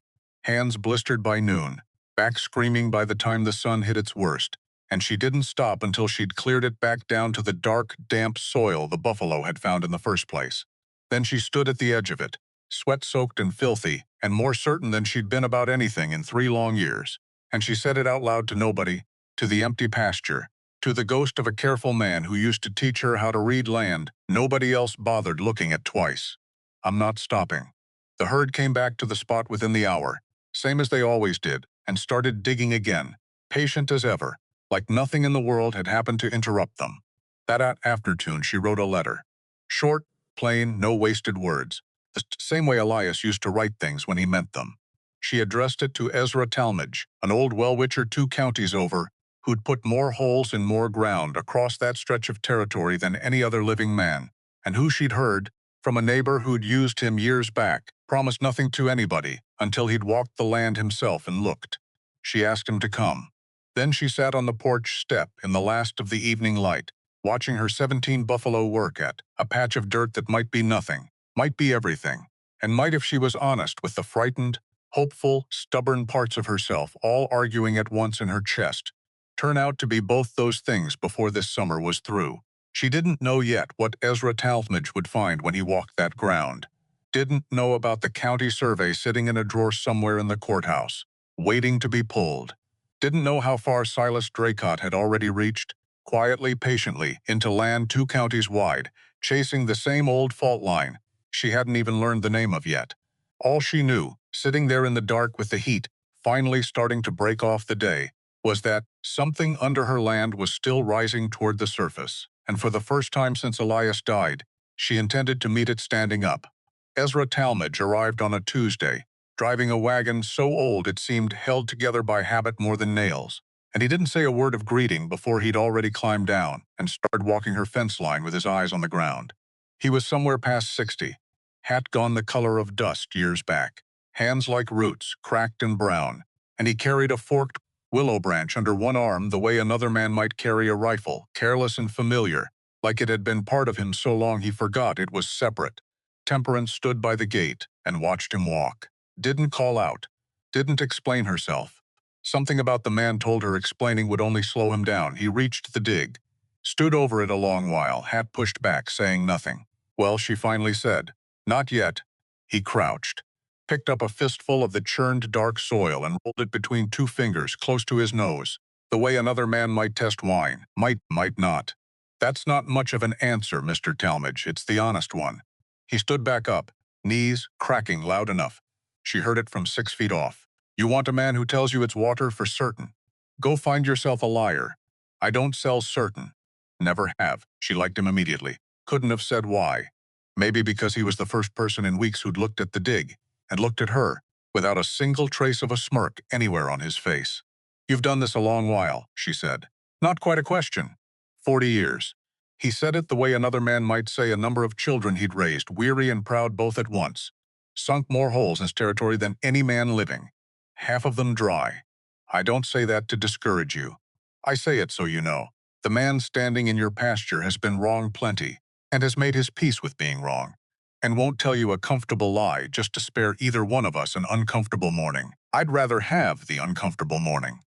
Hands blistered by noon, back screaming by the time the sun hit its worst, and she didn't stop until she'd cleared it back down to the dark, damp soil the buffalo had found in the first place. Then she stood at the edge of it, sweat-soaked and filthy, and more certain than she'd been about anything in 3 long years. And she said it out loud to nobody, to the empty pasture, to the ghost of a careful man who used to teach her how to read land nobody else bothered looking at twice. I'm not stopping. The herd came back to the spot within the hour, same as they always did, and started digging again, patient as ever, like nothing in the world had happened to interrupt them. That afternoon she wrote a letter. Short, plain, no wasted words, the same way Elias used to write things when he meant them. She addressed it to Ezra Talmadge, an old well-witcher 2 counties over, who'd put more holes in more ground across that stretch of territory than any other living man, and who she'd heard, from a neighbor who'd used him years back, promised nothing to anybody until he'd walked the land himself and looked. She asked him to come. Then she sat on the porch step in the last of the evening light, watching her 17 buffalo work at a patch of dirt that might be nothing, might be everything, and might, if she was honest with the frightened, hopeful, stubborn parts of herself all arguing at once in her chest, turn out to be both those things before this summer was through. She didn't know yet what Ezra Talmadge would find when he walked that ground. Didn't know about the county survey sitting in a drawer somewhere in the courthouse, waiting to be pulled. Didn't know how far Silas Draycott had already reached, quietly, patiently, into land 2 counties wide, chasing the same old fault line she hadn't even learned the name of yet. All she knew, sitting there in the dark with the heat finally starting to break off the day, was that something under her land was still rising toward the surface, and for the first time since Elias died, she intended to meet it standing up. Ezra Talmadge arrived on a Tuesday, driving a wagon so old it seemed held together by habit more than nails, and he didn't say a word of greeting before he'd already climbed down and started walking her fence line with his eyes on the ground. He was somewhere past 60, hat gone the color of dust years back, hands like roots, cracked and brown, and he carried a forked willow branch under one arm the way another man might carry a rifle, careless and familiar, like it had been part of him so long he forgot it was separate. Temperance stood by the gate and watched him walk. Didn't call out. Didn't explain herself. Something about the man told her explaining would only slow him down. He reached the dig. Stood over it a long while, hat pushed back, saying nothing. Well, she finally said, "Not yet." He crouched, picked up a fistful of the churned dark soil and rolled it between 2 fingers close to his nose, the way another man might test wine. Might not. "That's not much of an answer, Mr. Talmadge. It's the honest one." He stood back up, knees cracking loud enough. She heard it from 6 feet off. "You want a man who tells you it's water for certain? Go find yourself a liar. I don't sell certain. Never have." She liked him immediately. Couldn't have said why. Maybe because he was the first person in weeks who'd looked at the dig, and looked at her, without a single trace of a smirk anywhere on his face. "You've done this a long while," she said. "Not quite a question. 40 years. He said it the way another man might say a number of children he'd raised, weary and proud both at once. Sunk more holes in his territory than any man living. Half of them dry. I don't say that to discourage you. I say it so you know. The man standing in your pasture has been wrong plenty, and has made his peace with being wrong, and won't tell you a comfortable lie just to spare either one of us an uncomfortable morning. I'd rather have the uncomfortable morning.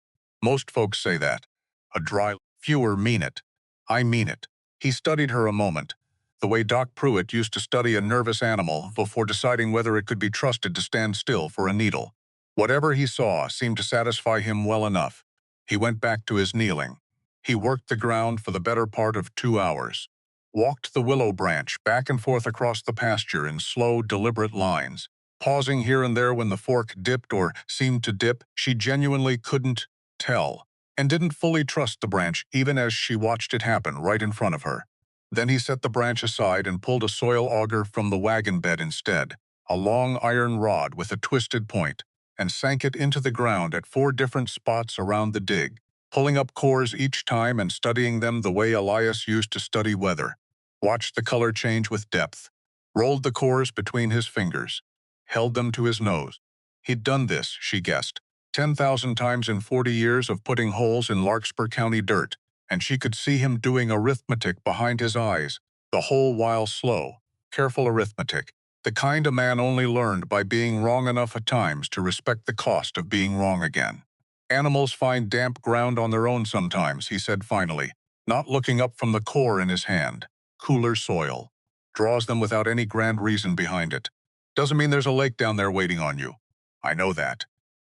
Most folks say that. A dry, fewer mean it. I mean it. He studied her a moment, the way Doc Pruitt used to study a nervous animal before deciding whether it could be trusted to stand still for a needle. Whatever he saw seemed to satisfy him well enough. He went back to his kneeling. He worked the ground for the better part of 2 hours, walked the willow branch back and forth across the pasture in slow, deliberate lines, pausing here and there when the fork dipped or seemed to dip. She genuinely couldn't tell, and didn't fully trust the branch even as she watched it happen right in front of her. Then he set the branch aside and pulled a soil auger from the wagon bed instead, a long iron rod with a twisted point, and sank it into the ground at 4 different spots around the dig, pulling up cores each time and studying them the way Elias used to study weather. Watched the color change with depth, rolled the cores between his fingers, held them to his nose. He'd done this, she guessed, 10,000 times in 40 years of putting holes in Larkspur County dirt, and she could see him doing arithmetic behind his eyes, the whole while slow, careful arithmetic, the kind a man only learned by being wrong enough at times to respect the cost of being wrong again. Animals find damp ground on their own sometimes, he said finally, not looking up from the core in his hand. Cooler soil. Draws them without any grand reason behind it. Doesn't mean there's a lake down there waiting on you. I know that.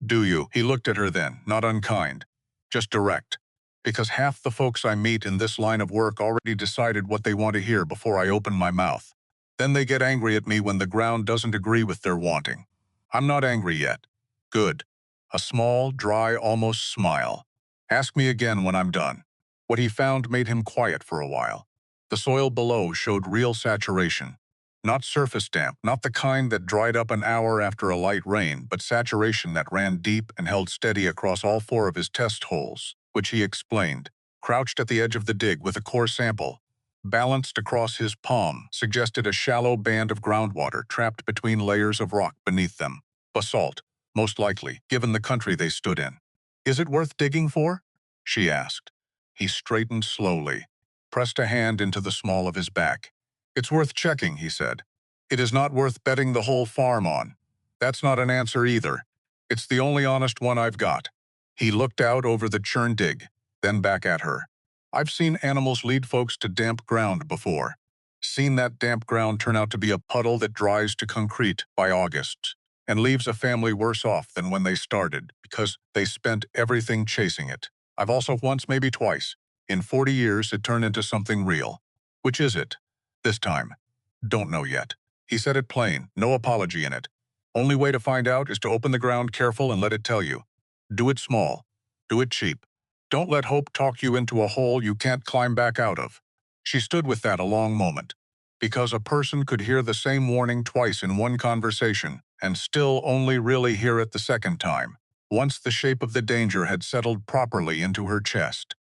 Do you? He looked at her then, not unkind. Just direct. Because half the folks I meet in this line of work already decided what they want to hear before I open my mouth. Then they get angry at me when the ground doesn't agree with their wanting. I'm not angry yet. Good. A small, dry, almost smile. Ask me again when I'm done. What he found made him quiet for a while. The soil below showed real saturation. Not surface damp, not the kind that dried up an hour after a light rain, but saturation that ran deep and held steady across all 4 of his test holes, which he explained, crouched at the edge of the dig with a core sample. Balanced across his palm, suggested a shallow band of groundwater trapped between layers of rock beneath them. Basalt, most likely, given the country they stood in. Is it worth digging for? She asked. He straightened slowly, pressed a hand into the small of his back. It's worth checking, he said. It is not worth betting the whole farm on. That's not an answer either. It's the only honest one I've got. He looked out over the churn dig, then back at her. I've seen animals lead folks to damp ground before. Seen that damp ground turn out to be a puddle that dries to concrete by August, and leaves a family worse off than when they started because they spent everything chasing it. I've also once, maybe twice, in 40 years it turned into something real. Which is it? This time. Don't know yet. He said it plain, no apology in it. Only way to find out is to open the ground careful and let it tell you. Do it small. Do it cheap. Don't let hope talk you into a hole you can't climb back out of. She stood with that a long moment, because a person could hear the same warning twice in one conversation and still only really hear it the second time, once the shape of the danger had settled properly into her chest.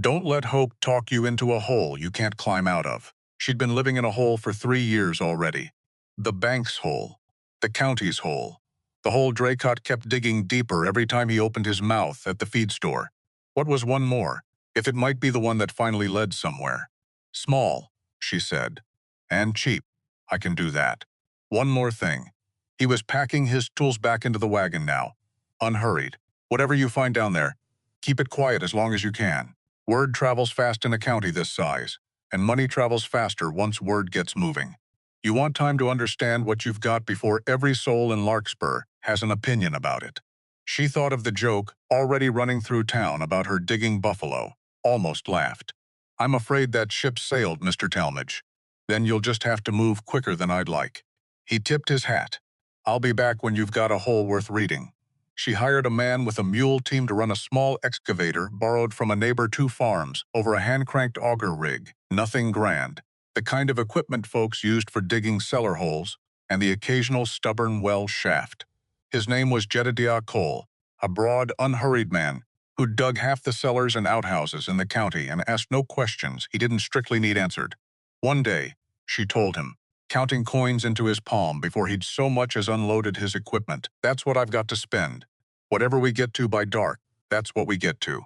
Don't let hope talk you into a hole you can't climb out of. She'd been living in a hole for 3 years already. The bank's hole. The county's hole. The hole Draycott kept digging deeper every time he opened his mouth at the feed store. What was one more, if it might be the one that finally led somewhere? Small, she said. And cheap. I can do that. One more thing. He was packing his tools back into the wagon now. Unhurried. Whatever you find down there, keep it quiet as long as you can. Word travels fast in a county this size, and money travels faster once word gets moving. You want time to understand what you've got before every soul in Larkspur has an opinion about it. She thought of the joke already running through town about her digging buffalo, almost laughed. I'm afraid that ship sailed, Mr. Talmadge. Then you'll just have to move quicker than I'd like. He tipped his hat. I'll be back when you've got a hole worth reading. She hired a man with a mule team to run a small excavator borrowed from a neighbor 2 farms over a hand-cranked auger rig. Nothing grand. The kind of equipment folks used for digging cellar holes and the occasional stubborn well shaft. His name was Jedediah Cole, a broad, unhurried man who dug half the cellars and outhouses in the county and asked no questions he didn't strictly need answered. One day, she told him, counting coins into his palm before he'd so much as unloaded his equipment. That's what I've got to spend. Whatever we get to by dark, that's what we get to.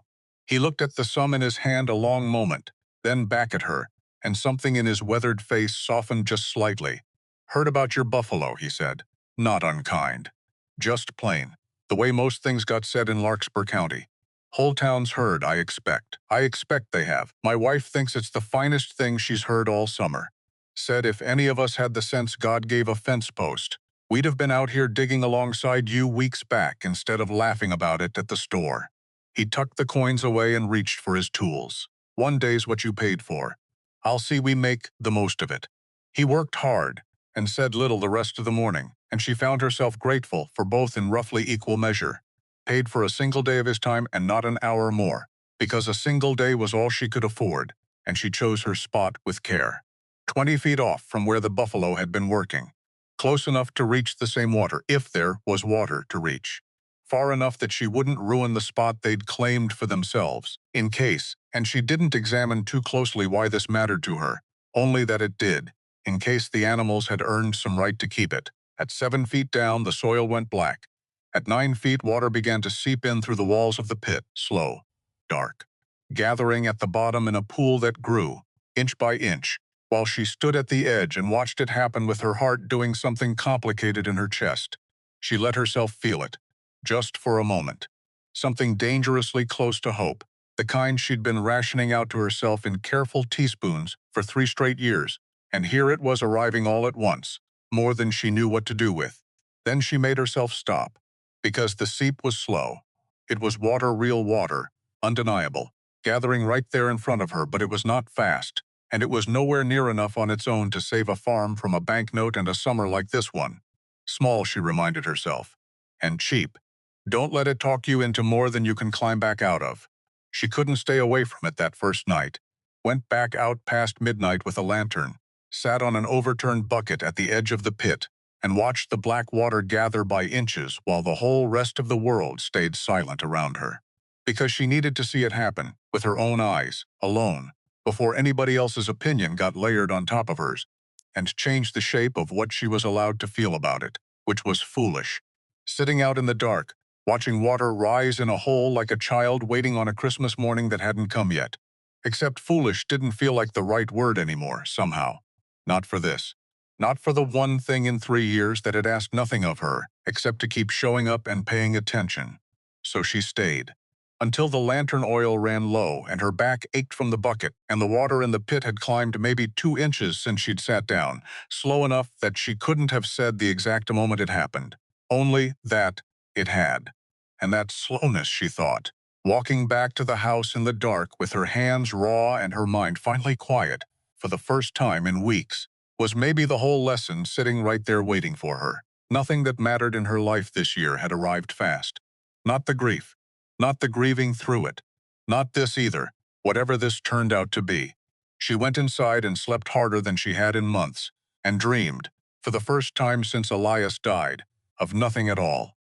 He looked at the sum in his hand a long moment, then back at her, and something in his weathered face softened just slightly. "Heard about your buffalo," he said. "Not unkind. Just plain. The way most things got said in Larkspur County. Whole town's heard, I expect. I expect they have. My wife thinks it's the finest thing she's heard all summer. Said if any of us had the sense God gave a fence post, we'd have been out here digging alongside you weeks back instead of laughing about it at the store." He tucked the coins away and reached for his tools. "One day's what you paid for. I'll see we make the most of it." He worked hard and said little the rest of the morning, and she found herself grateful for both in roughly equal measure. Paid for a single day of his time and not an hour more, because a single day was all she could afford, and she chose her spot with care. 20 feet off from where the buffalo had been working. Close enough to reach the same water, if there was water to reach. Far enough that she wouldn't ruin the spot they'd claimed for themselves, in case, and she didn't examine too closely why this mattered to her, only that it did, in case the animals had earned some right to keep it. At 7 feet down, the soil went black. At 9 feet, water began to seep in through the walls of the pit, slow, dark, gathering at the bottom in a pool that grew, inch by inch, while she stood at the edge and watched it happen with her heart doing something complicated in her chest. She let herself feel it. Just for a moment. Something dangerously close to hope, the kind she'd been rationing out to herself in careful teaspoons for 3 straight years, and here it was arriving all at once, more than she knew what to do with. Then she made herself stop, because the seep was slow. It was water, real water, undeniable, gathering right there in front of her, but it was not fast, and it was nowhere near enough on its own to save a farm from a banknote and a summer like this one. Small, she reminded herself, and cheap. Don't let it talk you into more than you can climb back out of. She couldn't stay away from it that first night. Went back out past midnight with a lantern, sat on an overturned bucket at the edge of the pit, and watched the black water gather by inches while the whole rest of the world stayed silent around her. Because she needed to see it happen, with her own eyes, alone, before anybody else's opinion got layered on top of hers, and changed the shape of what she was allowed to feel about it, which was foolish. Sitting out in the dark, watching water rise in a hole like a child waiting on a Christmas morning that hadn't come yet. Except foolish didn't feel like the right word anymore, somehow. Not for this. Not for the one thing in 3 years that had asked nothing of her, except to keep showing up and paying attention. So she stayed. Until the lantern oil ran low and her back ached from the bucket, and the water in the pit had climbed maybe 2 inches since she'd sat down, slow enough that she couldn't have said the exact moment it happened. Only that it had. And that slowness, she thought, walking back to the house in the dark with her hands raw and her mind finally quiet, for the first time in weeks, was maybe the whole lesson sitting right there waiting for her. Nothing that mattered in her life this year had arrived fast. Not the grief. Not the grieving through it. Not this either, whatever this turned out to be. She went inside and slept harder than she had in months, and dreamed, for the first time since Elias died, of nothing at all.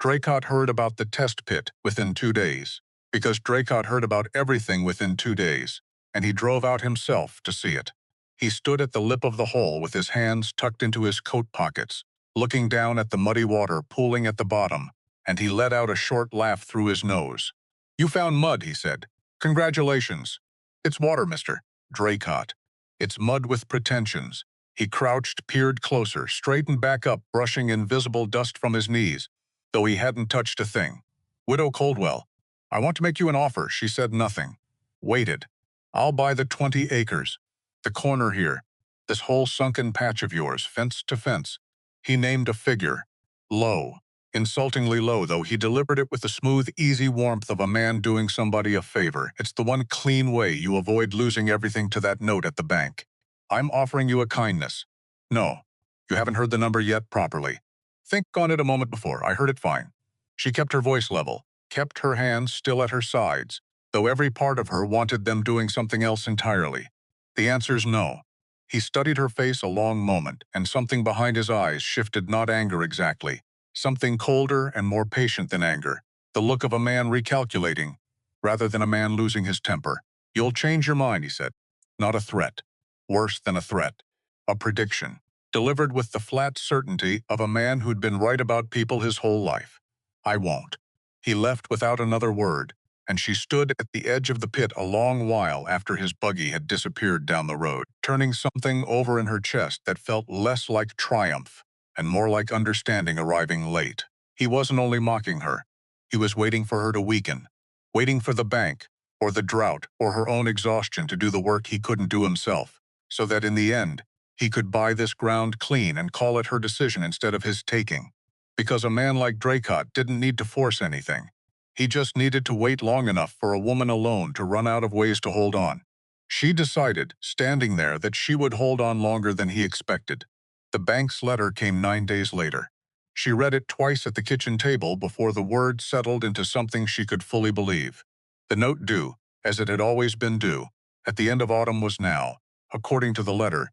Draycott heard about the test pit within 2 days, because Draycott heard about everything within 2 days, and he drove out himself to see it. He stood at the lip of the hole with his hands tucked into his coat pockets, looking down at the muddy water pooling at the bottom, and he let out a short laugh through his nose. "You found mud," he said. "Congratulations." "It's water, mister." Draycott. "It's mud with pretensions." He crouched, peered closer, straightened back up, brushing invisible dust from his knees, though he hadn't touched a thing. "Widow Coldwell, I want to make you an offer." She said nothing. Waited. "I'll buy the 20 acres. The corner here. This whole sunken patch of yours, fence to fence." He named a figure. Low. Insultingly low, though he delivered it with the smooth, easy warmth of a man doing somebody a favor. "It's the one clean way you avoid losing everything to that note at the bank. I'm offering you a kindness." "No. You haven't heard the number yet properly. Think on it a moment before. I heard it fine." She kept her voice level, kept her hands still at her sides, though every part of her wanted them doing something else entirely. "The answer's no." He studied her face a long moment, and something behind his eyes shifted, not anger exactly. Something colder and more patient than anger. The look of a man recalculating, rather than a man losing his temper. "You'll change your mind," he said. Not a threat. Worse than a threat. A prediction. Delivered with the flat certainty of a man who'd been right about people his whole life. "I won't." He left without another word, and she stood at the edge of the pit a long while after his buggy had disappeared down the road, turning something over in her chest that felt less like triumph and more like understanding arriving late. He wasn't only mocking her. He was waiting for her to weaken, waiting for the bank, or the drought, or her own exhaustion to do the work he couldn't do himself, so that in the end, he could buy this ground clean and call it her decision instead of his taking. Because a man like Draycott didn't need to force anything. He just needed to wait long enough for a woman alone to run out of ways to hold on. She decided, standing there, that she would hold on longer than he expected. The bank's letter came 9 days later. She read it twice at the kitchen table before the words settled into something she could fully believe. The note due, as it had always been due, at the end of autumn was now, according to the letter,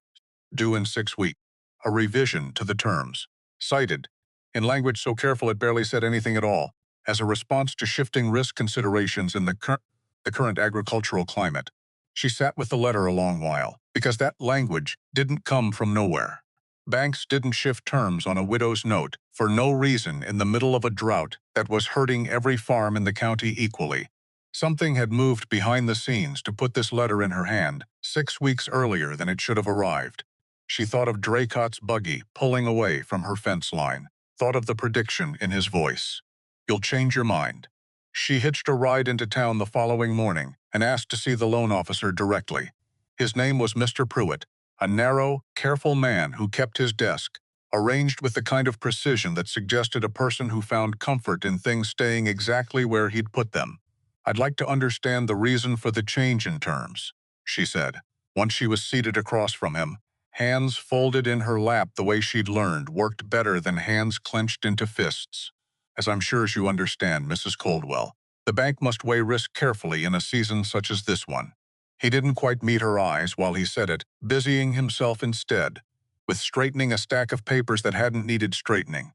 due in 6 weeks. A revision to the terms. Cited, in language so careful it barely said anything at all, as a response to shifting risk considerations in the current agricultural climate. She sat with the letter a long while, because that language didn't come from nowhere. Banks didn't shift terms on a widow's note for no reason in the middle of a drought that was hurting every farm in the county equally. Something had moved behind the scenes to put this letter in her hand 6 weeks earlier than it should have arrived. She thought of Draycott's buggy pulling away from her fence line, thought of the prediction in his voice. You'll change your mind. She hitched a ride into town the following morning and asked to see the loan officer directly. His name was Mr. Pruitt, a narrow, careful man who kept his desk, arranged with the kind of precision that suggested a person who found comfort in things staying exactly where he'd put them. I'd like to understand the reason for the change in terms, she said, once she was seated across from him. Hands folded in her lap the way she'd learned worked better than hands clenched into fists. As I'm sure you understand, Mrs. Coldwell, the bank must weigh risk carefully in a season such as this one. He didn't quite meet her eyes while he said it, busying himself instead with straightening a stack of papers that hadn't needed straightening.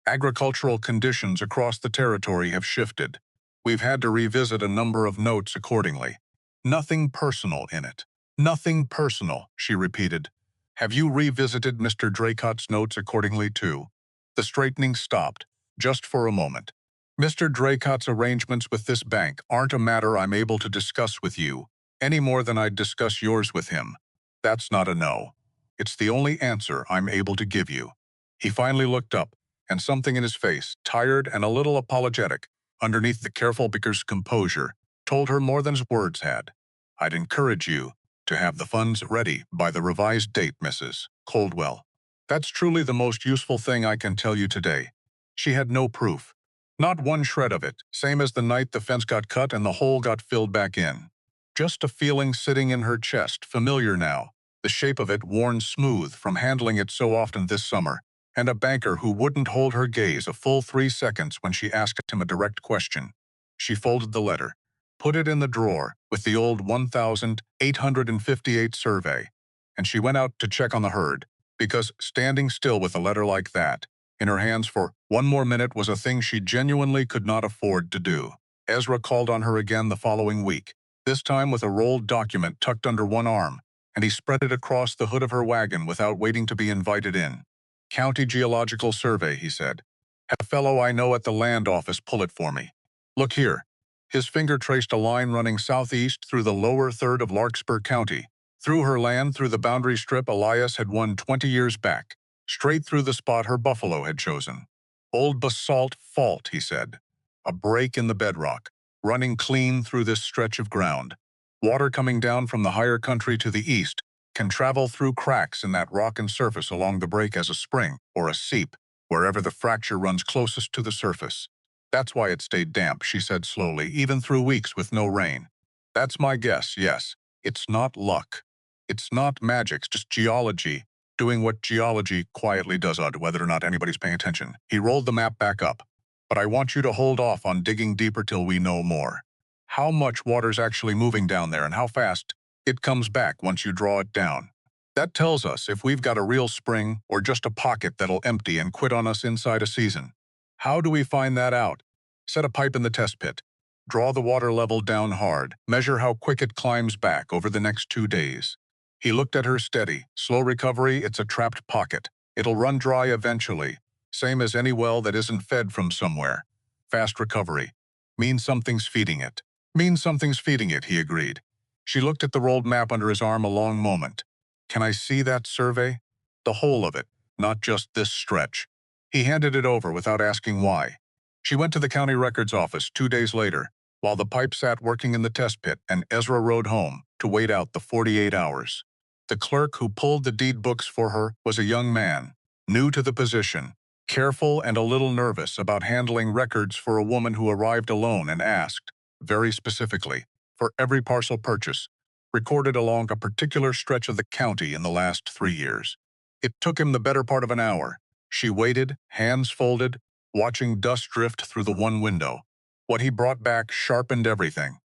Agricultural conditions across the territory have shifted. We've had to revisit a number of notes accordingly. Nothing personal in it. Nothing personal, she repeated. Have you revisited Mr. Draycott's notes accordingly, too? The straightening stopped, just for a moment. Mr. Draycott's arrangements with this bank aren't a matter I'm able to discuss with you, any more than I'd discuss yours with him. That's not a no. It's the only answer I'm able to give you. He finally looked up, and something in his face, tired and a little apologetic, underneath the careful Bicker's composure, told her more than his words had. I'd encourage you to have the funds ready by the revised date, Mrs. Coldwell. That's truly the most useful thing I can tell you today. She had no proof. Not one shred of it, same as the night the fence got cut and the hole got filled back in. Just a feeling sitting in her chest, familiar now, the shape of it worn smooth from handling it so often this summer, and a banker who wouldn't hold her gaze a full 3 seconds when she asked him a direct question. She folded the letter, put it in the drawer with the old 1,858 survey, and she went out to check on the herd, because standing still with a letter like that in her hands for one more minute was a thing she genuinely could not afford to do. Ezra called on her again the following week, this time with a rolled document tucked under one arm, and he spread it across the hood of her wagon without waiting to be invited in. County Geological Survey, he said. Have a fellow I know at the land office pull it for me. Look here. His finger traced a line running southeast through the lower third of Larkspur County, through her land through the boundary strip Elias had won 20 years back, straight through the spot her buffalo had chosen. Old basalt fault, he said. A break in the bedrock, running clean through this stretch of ground. Water coming down from the higher country to the east can travel through cracks in that rock and surface along the break as a spring or a seep, wherever the fracture runs closest to the surface. That's why it stayed damp, she said slowly, even through weeks with no rain. That's my guess, yes. It's not luck. It's not magic, it's just geology, doing what geology quietly does, whether or not anybody's paying attention. He rolled the map back up. But I want you to hold off on digging deeper till we know more. How much water's actually moving down there and how fast it comes back once you draw it down. That tells us if we've got a real spring or just a pocket that'll empty and quit on us inside a season. How do we find that out? Set a pipe in the test pit. Draw the water level down hard. Measure how quick it climbs back over the next 2 days. He looked at her steady. Slow recovery, it's a trapped pocket. It'll run dry eventually. Same as any well that isn't fed from somewhere. Fast recovery means something's feeding it. Means something's feeding it, he agreed. She looked at the rolled map under his arm a long moment. Can I see that survey? The whole of it, not just this stretch. He handed it over without asking why. She went to the county records office 2 days later, while the pipe sat working in the test pit and Ezra rode home to wait out the 48 hours. The clerk who pulled the deed books for her was a young man, new to the position, careful and a little nervous about handling records for a woman who arrived alone and asked, very specifically, for every parcel purchase, recorded along a particular stretch of the county in the last 3 years. It took him the better part of an hour. She waited, hands folded, watching dust drift through the one window. What he brought back sharpened everything.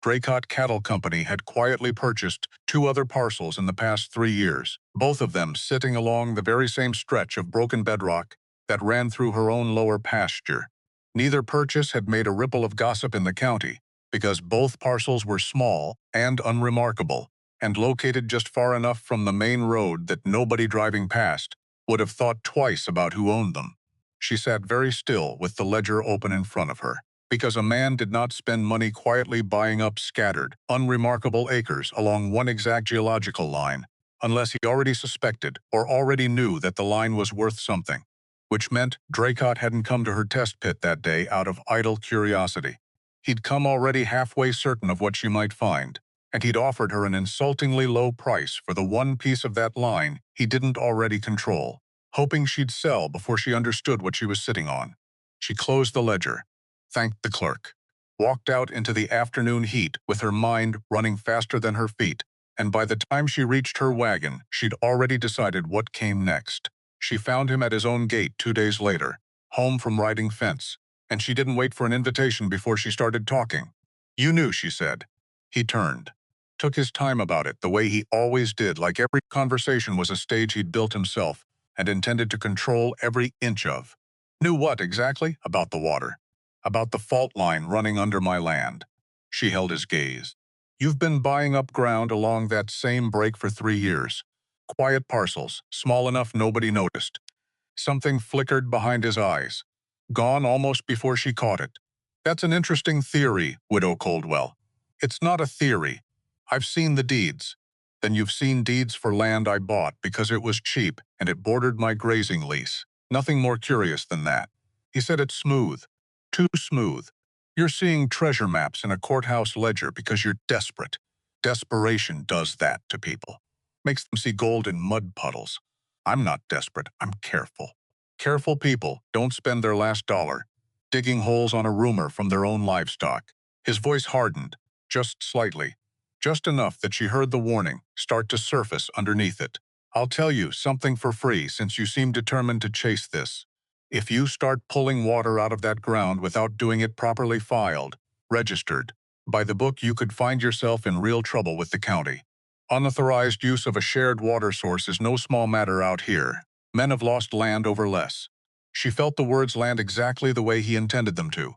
Draycott Cattle Company had quietly purchased 2 other parcels in the past 3 years, both of them sitting along the very same stretch of broken bedrock that ran through her own lower pasture. Neither purchase had made a ripple of gossip in the county, because both parcels were small and unremarkable, and located just far enough from the main road that nobody driving past would have thought twice about who owned them. She sat very still with the ledger open in front of her, because a man did not spend money quietly buying up scattered, unremarkable acres along one exact geological line, unless he already suspected or already knew that the line was worth something, which meant Draycott hadn't come to her test pit that day out of idle curiosity. He'd come already halfway certain of what she might find, and he'd offered her an insultingly low price for the one piece of that line he didn't already control, hoping she'd sell before she understood what she was sitting on. She closed the ledger, thanked the clerk, walked out into the afternoon heat with her mind running faster than her feet, and by the time she reached her wagon, she'd already decided what came next. She found him at his own gate 2 days later, home from riding fence, and she didn't wait for an invitation before she started talking. You knew, she said. He turned, took his time about it the way he always did, like every conversation was a stage he'd built himself and intended to control every inch of. Knew what exactly? About the water. About the fault line running under my land. She held his gaze. You've been buying up ground along that same break for 3 years. Quiet parcels, small enough nobody noticed. Something flickered behind his eyes. Gone almost before she caught it. That's an interesting theory, Widow Coldwell. It's not a theory. I've seen the deeds. Then you've seen deeds for land I bought because it was cheap and it bordered my grazing lease. Nothing more curious than that. He said it smooth. Too smooth. You're seeing treasure maps in a courthouse ledger because you're desperate. Desperation does that to people. Makes them see gold in mud puddles. I'm not desperate, I'm careful. Careful people don't spend their last dollar digging holes on a rumor from their own livestock. His voice hardened, just slightly, just enough that she heard the warning start to surface underneath it. I'll tell you something for free since you seem determined to chase this. If you start pulling water out of that ground without doing it properly filed, registered, by the book, you could find yourself in real trouble with the county. Unauthorized use of a shared water source is no small matter out here. Men have lost land over less. She felt the words land exactly the way he intended them to.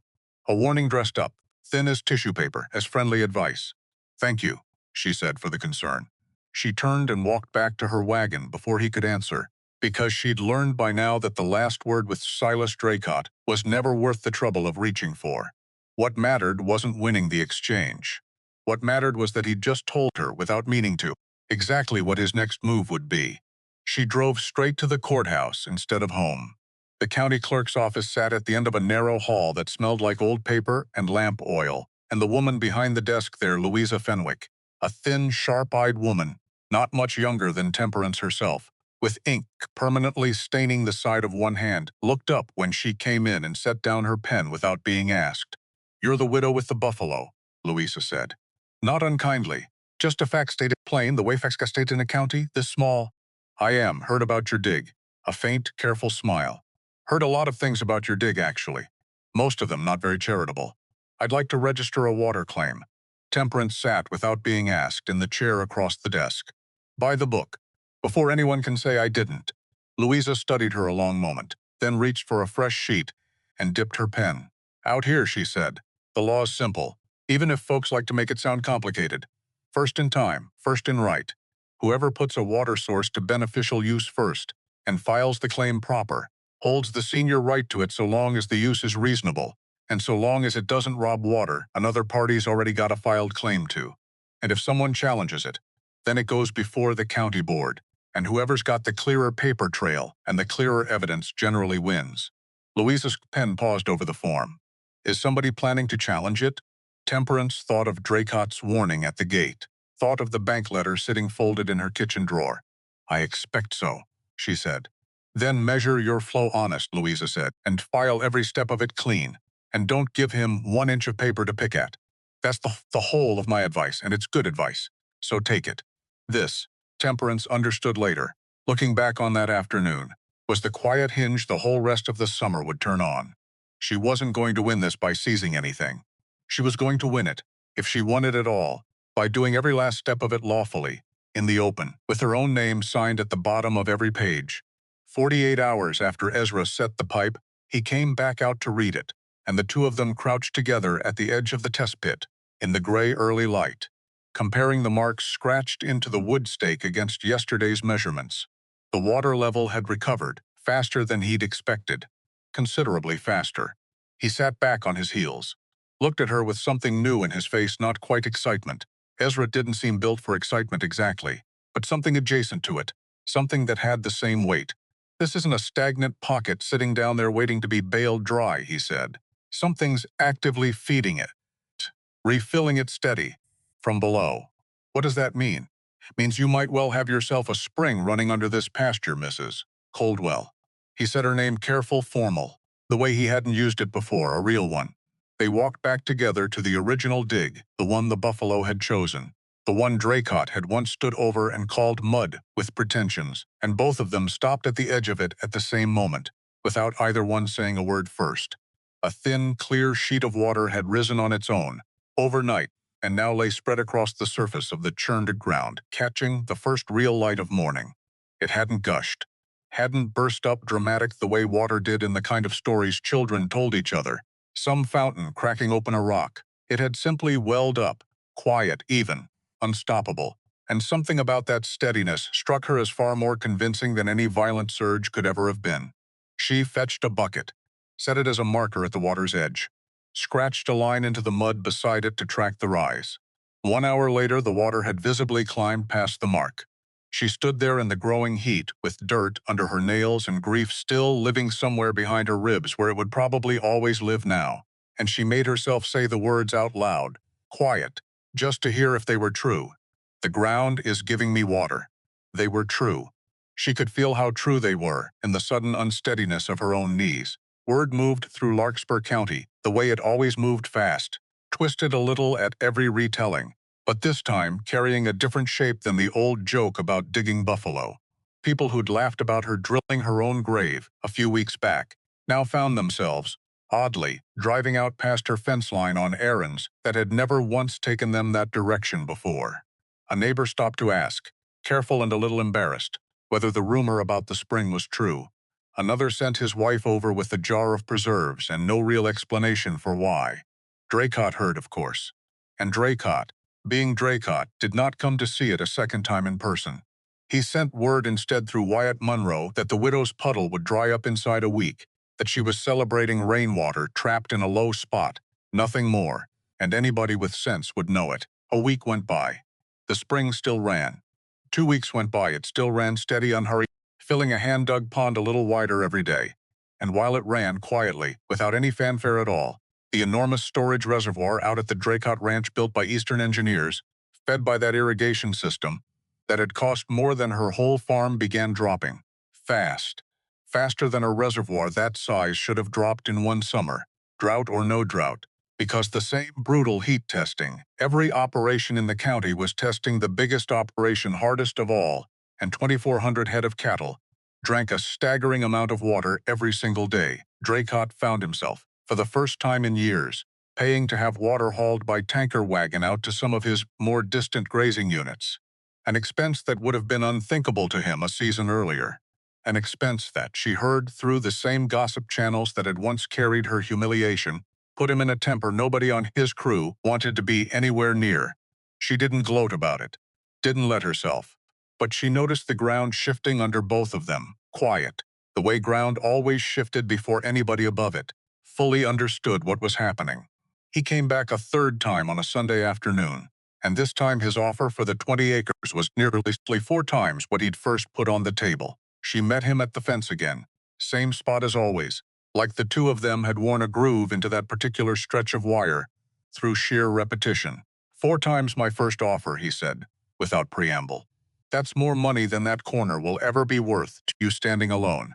A warning dressed up, thin as tissue paper, as friendly advice. Thank you, she said for the concern. She turned and walked back to her wagon before he could answer, because she'd learned by now that the last word with Silas Draycott was never worth the trouble of reaching for. What mattered wasn't winning the exchange. What mattered was that he'd just told her, without meaning to, exactly what his next move would be. She drove straight to the courthouse instead of home. The county clerk's office sat at the end of a narrow hall that smelled like old paper and lamp oil, and the woman behind the desk there, Louisa Fenwick, a thin, sharp-eyed woman, not much younger than Temperance herself, with ink permanently staining the side of one hand, looked up when she came in and set down her pen without being asked. You're the widow with the buffalo, Louisa said. Not unkindly, just a fact stated plain, the way facts get stated in a county this small. I am, heard about your dig. A faint, careful smile. Heard a lot of things about your dig, actually. Most of them not very charitable. I'd like to register a water claim. Temperance sat without being asked in the chair across the desk. By the book. Before anyone can say I didn't. Louisa studied her a long moment, then reached for a fresh sheet and dipped her pen. Out here, she said. The law's simple, even if folks like to make it sound complicated. First in time, first in right. Whoever puts a water source to beneficial use first and files the claim proper holds the senior right to it so long as the use is reasonable And so long as it doesn't rob water, another party's already got a filed claim to. And if someone challenges it, then it goes before the county board, and whoever's got the clearer paper trail and the clearer evidence generally wins. Louisa's pen paused over the form. Is somebody planning to challenge it? Temperance thought of Draycott's warning at the gate, thought of the bank letter sitting folded in her kitchen drawer. I expect so, she said. Then measure your flow honest, Louisa said, and file every step of it clean. And don't give him 1 inch of paper to pick at. That's the whole of my advice, and it's good advice. So take it. This, Temperance understood later, looking back on that afternoon, was the quiet hinge the whole rest of the summer would turn on. She wasn't going to win this by seizing anything. She was going to win it, if she won it at all, by doing every last step of it lawfully, in the open, with her own name signed at the bottom of every page. 48 hours after Ezra set the pipe, he came back out to read it, and the two of them crouched together at the edge of the test pit, in the gray early light, comparing the marks scratched into the wood stake against yesterday's measurements. The water level had recovered, faster than he'd expected, considerably faster. He sat back on his heels, looked at her with something new in his face, not quite excitement. Ezra didn't seem built for excitement exactly, but something adjacent to it, something that had the same weight. This isn't a stagnant pocket sitting down there waiting to be bailed dry, he said. Something's actively feeding it, refilling it steady, from below. What does that mean? Means you might well have yourself a spring running under this pasture, Mrs. Coldwell. He said her name careful, formal, the way he hadn't used it before, a real one. They walked back together to the original dig, the one the buffalo had chosen, the one Draycott had once stood over and called mud with pretensions, and both of them stopped at the edge of it at the same moment, without either one saying a word first. A thin, clear sheet of water had risen on its own, overnight, and now lay spread across the surface of the churned ground, catching the first real light of morning. It hadn't gushed, hadn't burst up dramatic the way water did in the kind of stories children told each other, some fountain cracking open a rock. It had simply welled up, quiet, even, unstoppable, and something about that steadiness struck her as far more convincing than any violent surge could ever have been. She fetched a bucket, set it as a marker at the water's edge, scratched a line into the mud beside it to track the rise. 1 hour later, the water had visibly climbed past the mark. She stood there in the growing heat, with dirt under her nails and grief still living somewhere behind her ribs where it would probably always live now, and she made herself say the words out loud, quiet, just to hear if they were true. The ground is giving me water. They were true. She could feel how true they were in the sudden unsteadiness of her own knees. Word moved through Larkspur County, the way it always moved fast, twisted a little at every retelling, but this time carrying a different shape than the old joke about digging buffalo. People who'd laughed about her drilling her own grave a few weeks back now found themselves, oddly, driving out past her fence line on errands that had never once taken them that direction before. A neighbor stopped to ask, careful and a little embarrassed, whether the rumor about the spring was true. Another sent his wife over with a jar of preserves and no real explanation for why. Draycott heard, of course. And Draycott, being Draycott, did not come to see it a second time in person. He sent word instead through Wyatt Munro that the widow's puddle would dry up inside a week, that she was celebrating rainwater trapped in a low spot, nothing more, and anybody with sense would know it. A week went by. The spring still ran. 2 weeks went by, it still ran steady, unhurried, filling a hand-dug pond a little wider every day. And while it ran quietly, without any fanfare at all, the enormous storage reservoir out at the Draycott Ranch built by Eastern engineers, fed by that irrigation system, that had cost more than her whole farm, began dropping. Fast. Faster than a reservoir that size should have dropped in one summer, drought or no drought, because the same brutal heat testing, every operation in the county was testing the biggest operation, hardest of all, and 2,400 head of cattle, drank a staggering amount of water every single day. Draycott found himself, for the first time in years, paying to have water hauled by tanker wagon out to some of his more distant grazing units, an expense that would have been unthinkable to him a season earlier, an expense that, she heard through the same gossip channels that had once carried her humiliation, put him in a temper nobody on his crew wanted to be anywhere near. She didn't gloat about it, didn't let herself. But she noticed the ground shifting under both of them, quiet, the way ground always shifted before anybody above it, fully understood what was happening. He came back a third time on a Sunday afternoon, and this time his offer for the 20 acres was nearly 4 times what he'd first put on the table. She met him at the fence again, same spot as always, like the two of them had worn a groove into that particular stretch of wire through sheer repetition. 4 times my first offer, he said, without preamble. That's more money than that corner will ever be worth to you standing alone.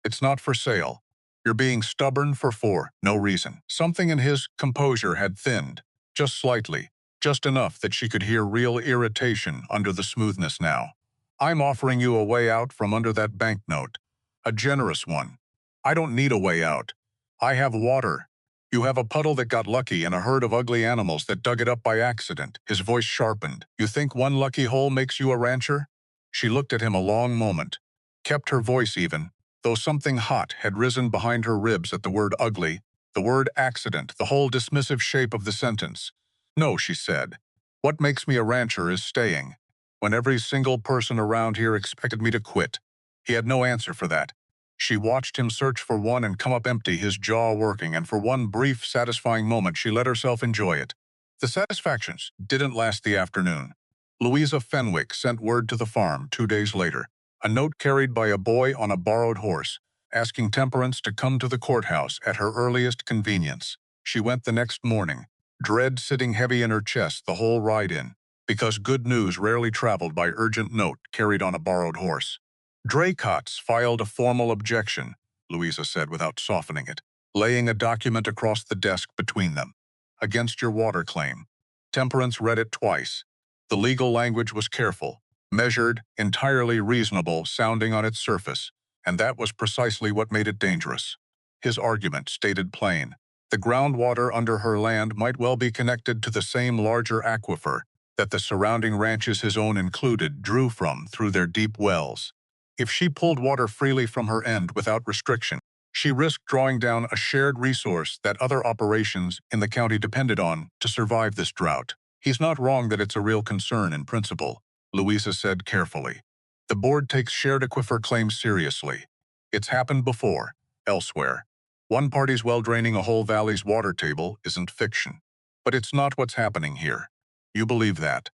It's not for sale. You're being stubborn for no reason. Something in his composure had thinned, just slightly, just enough that she could hear real irritation under the smoothness now. I'm offering you a way out from under that banknote. A generous one. I don't need a way out. I have water. You have a puddle that got lucky and a herd of ugly animals that dug it up by accident. His voice sharpened. You think one lucky hole makes you a rancher? She looked at him a long moment, kept her voice even, though something hot had risen behind her ribs at the word ugly, the word accident, the whole dismissive shape of the sentence. No, she said. What makes me a rancher is staying. When every single person around here expected me to quit. He had no answer for that. She watched him search for one and come up empty, his jaw working, and for one brief, satisfying moment she let herself enjoy it. The satisfactions didn't last the afternoon. Louisa Fenwick sent word to the farm 2 days later, a note carried by a boy on a borrowed horse, asking Temperance to come to the courthouse at her earliest convenience. She went the next morning, dread sitting heavy in her chest the whole ride in, because good news rarely traveled by urgent note carried on a borrowed horse. Draycott's filed a formal objection, Louisa said without softening it, laying a document across the desk between them. Against your water claim. Temperance read it twice. The legal language was careful, measured, entirely reasonable sounding on its surface, and that was precisely what made it dangerous. His argument stated plain. The groundwater under her land might well be connected to the same larger aquifer that the surrounding ranches, his own included, drew from through their deep wells. If she pulled water freely from her end without restriction, she risked drawing down a shared resource that other operations in the county depended on to survive this drought. He's not wrong that it's a real concern in principle, Louisa said carefully. The board takes shared aquifer claims seriously. It's happened before, elsewhere. One party's well draining a whole valley's water table isn't fiction. But it's not what's happening here. You believe that.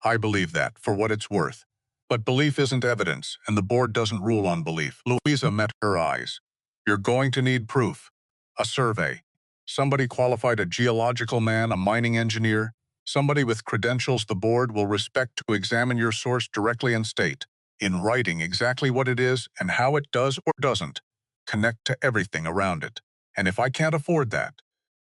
I believe that, for what it's worth. But belief isn't evidence, and the board doesn't rule on belief. Louisa met her eyes. You're going to need proof. A survey. Somebody qualified, a geological man, a mining engineer, somebody with credentials the board will respect to examine your source directly and state, in writing, exactly what it is and how it does or doesn't connect to everything around it. And if I can't afford that,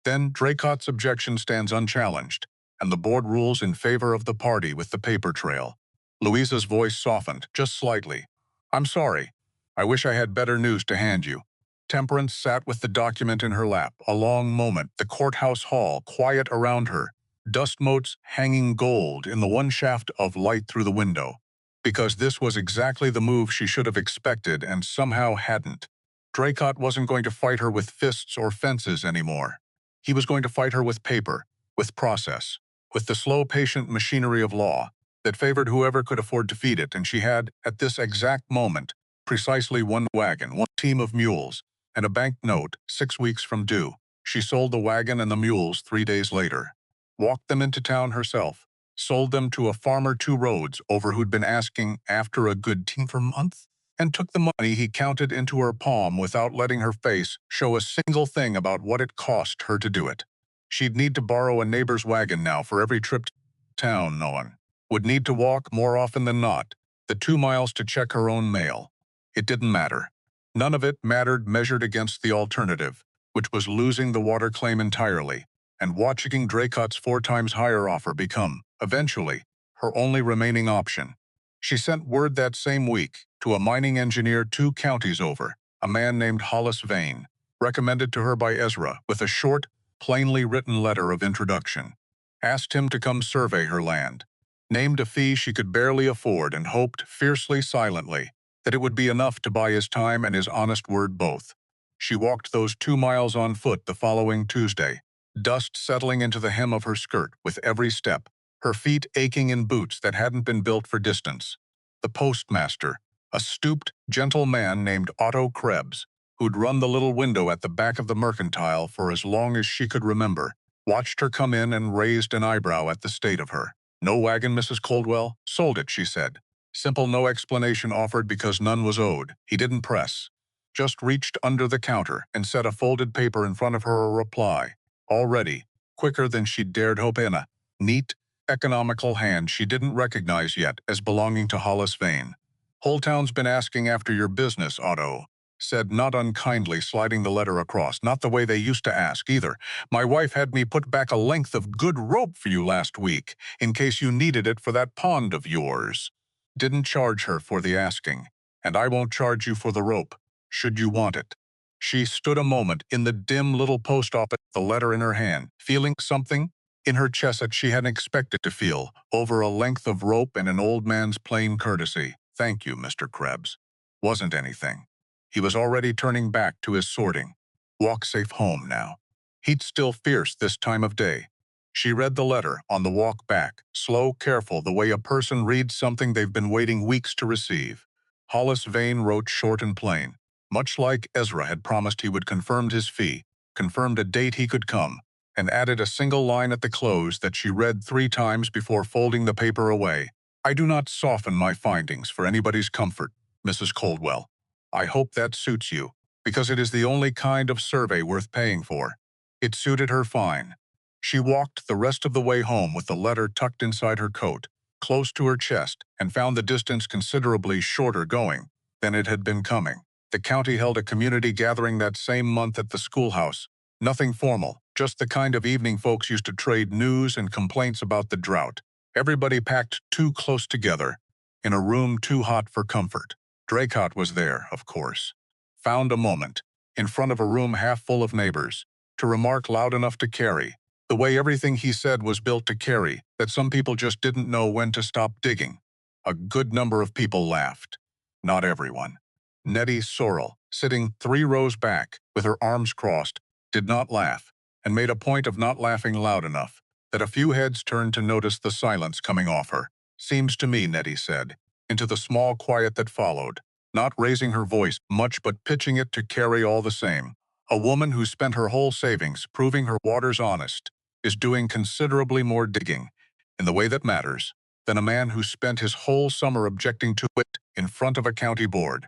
then Draycott's objection stands unchallenged, and the board rules in favor of the party with the paper trail. Louisa's voice softened, just slightly. I'm sorry. I wish I had better news to hand you. Temperance sat with the document in her lap, a long moment, the courthouse hall quiet around her, dust motes hanging gold in the one shaft of light through the window. Because this was exactly the move she should have expected and somehow hadn't. Draycott wasn't going to fight her with fists or fences anymore. He was going to fight her with paper, with process, with the slow, patient machinery of law that favored whoever could afford to feed it, and she had, at this exact moment, precisely one wagon, one team of mules, and a bank note 6 weeks from due. She sold the wagon and the mules 3 days later, walked them into town herself, sold them to a farmer 2 roads over who'd been asking after a good team for months, and took the money he counted into her palm without letting her face show a single thing about what it cost her to do it. She'd need to borrow a neighbor's wagon now for every trip to town. No one would need to walk more often than not, the 2 miles to check her own mail. It didn't matter. None of it mattered measured against the alternative, which was losing the water claim entirely, and watching Draycott's 4 times higher offer become, eventually, her only remaining option. She sent word that same week to a mining engineer 2 counties over, a man named Hollis Vane, recommended to her by Ezra, with a short, plainly written letter of introduction. Asked him to come survey her land. Named a fee she could barely afford and hoped, fiercely silently, that it would be enough to buy his time and his honest word both. She walked those 2 miles on foot the following Tuesday, dust settling into the hem of her skirt with every step, her feet aching in boots that hadn't been built for distance. The postmaster, a stooped, gentle man named Otto Krebs, who'd run the little window at the back of the mercantile for as long as she could remember, watched her come in and raised an eyebrow at the state of her. "No wagon, Mrs. Coldwell? Sold it," she said. Simple, no explanation offered because none was owed. He didn't press. Just reached under the counter and set a folded paper in front of her a reply. Already, quicker than she'd dared hope, in a neat, economical hand she didn't recognize yet as belonging to Hollis Vane. "Whole town's been asking after your business, Otto," said, not unkindly, sliding the letter across. "Not the way they used to ask, either. My wife had me put back a length of good rope for you last week, in case you needed it for that pond of yours. Didn't charge her for the asking, and I won't charge you for the rope, should you want it." She stood a moment in the dim little post office, the letter in her hand, feeling something in her chest that she hadn't expected to feel, over a length of rope and an old man's plain courtesy. "Thank you, Mr. Krebs." Wasn't anything. He was already turning back to his sorting. Walk safe home now. Heat still fierce this time of day. She read the letter on the walk back, slow, careful, the way a person reads something they've been waiting weeks to receive. Hollis Vane wrote short and plain. Much like Ezra had promised, he would confirm his fee, confirmed a date he could come, and added a single line at the close that she read 3 times before folding the paper away. "I do not soften my findings for anybody's comfort, Mrs. Coldwell. I hope that suits you, because it is the only kind of survey worth paying for." It suited her fine. She walked the rest of the way home with the letter tucked inside her coat, close to her chest, and found the distance considerably shorter going than it had been coming. The county held a community gathering that same month at the schoolhouse. Nothing formal, just the kind of evening folks used to trade news and complaints about the drought. Everybody packed too close together, in a room too hot for comfort. Draycott was there, of course. Found a moment, in front of a room half full of neighbors, to remark loud enough to carry, the way everything he said was built to carry, that some people just didn't know when to stop digging. A good number of people laughed. Not everyone. Nettie Sorrell, sitting 3 rows back, with her arms crossed, did not laugh, and made a point of not laughing loud enough, that a few heads turned to notice the silence coming off her. "Seems to me," Nettie said, into the small quiet that followed, not raising her voice much but pitching it to carry all the same. "A woman who spent her whole savings proving her water's honest is doing considerably more digging, in the way that matters, than a man who spent his whole summer objecting to it in front of a county board."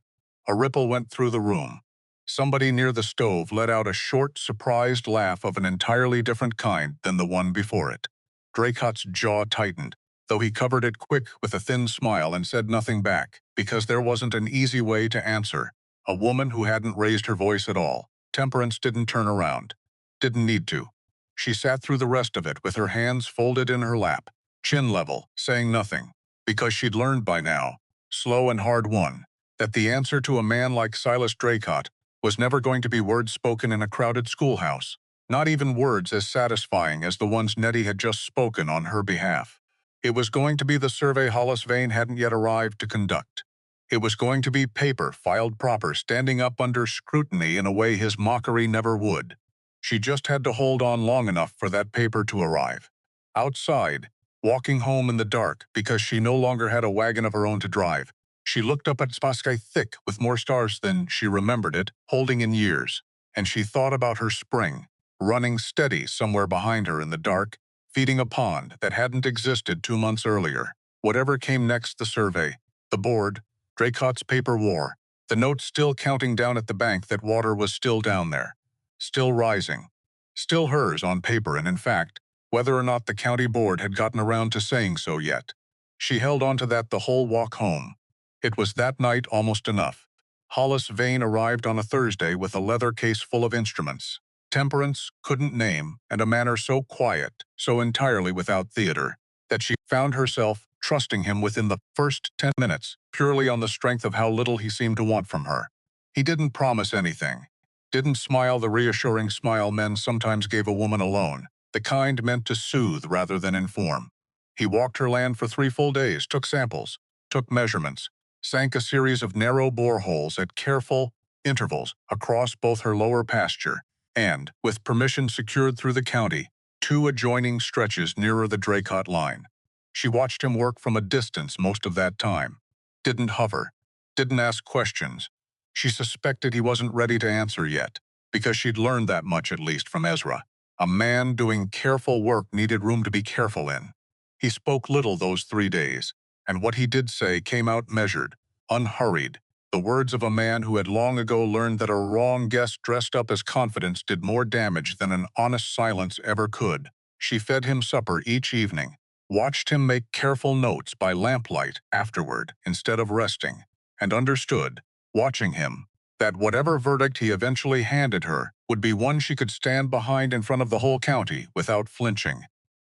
A ripple went through the room. Somebody near the stove let out a short, surprised laugh of an entirely different kind than the one before it. Draycott's jaw tightened, though he covered it quick with a thin smile and said nothing back, because there wasn't an easy way to answer. A woman who hadn't raised her voice at all. Temperance didn't turn around. Didn't need to. She sat through the rest of it with her hands folded in her lap, chin level, saying nothing, because she'd learned by now, slow and hard won, that the answer to a man like Silas Draycott was never going to be words spoken in a crowded schoolhouse, not even words as satisfying as the ones Nettie had just spoken on her behalf. It was going to be the survey Hollis Vane hadn't yet arrived to conduct. It was going to be paper filed proper, standing up under scrutiny in a way his mockery never would. She just had to hold on long enough for that paper to arrive. Outside, walking home in the dark because she no longer had a wagon of her own to drive, she looked up at sky thick with more stars than she remembered it holding in years, and she thought about her spring, running steady somewhere behind her in the dark, feeding a pond that hadn't existed 2 months earlier. Whatever came next, the survey, the board, Draycott's paper war, the note still counting down at the bank that water was still down there, still rising, still hers on paper, and in fact, whether or not the county board had gotten around to saying so yet. She held on to that the whole walk home. It was that night almost enough. Hollis Vane arrived on a Thursday with a leather case full of instruments. Temperance couldn't name, and a manner so quiet, so entirely without theater, that she found herself trusting him within the first 10 minutes, purely on the strength of how little he seemed to want from her. He didn't promise anything. Didn't smile the reassuring smile men sometimes gave a woman alone, the kind meant to soothe rather than inform. He walked her land for 3 full days, took samples, took measurements, sank a series of narrow boreholes at careful intervals across both her lower pasture and, with permission secured through the county, 2 adjoining stretches nearer the Draycott line. She watched him work from a distance most of that time. Didn't hover. Didn't ask questions. She suspected he wasn't ready to answer yet, because she'd learned that much at least from Ezra. A man doing careful work needed room to be careful in. He spoke little those 3 days, and what he did say came out measured, unhurried, the words of a man who had long ago learned that a wrong guess dressed up as confidence did more damage than an honest silence ever could. She fed him supper each evening, watched him make careful notes by lamplight afterward instead of resting, and understood, watching him, that whatever verdict he eventually handed her would be one she could stand behind in front of the whole county without flinching.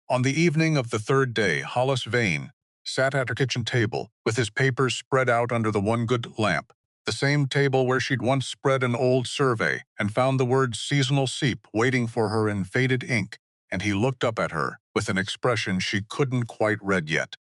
On the evening of the third day, Hollis Vane sat at her kitchen table with his papers spread out under the one good lamp, the same table where she'd once spread an old survey and found the word seasonal seep waiting for her in faded ink, and he looked up at her with an expression she couldn't quite read yet.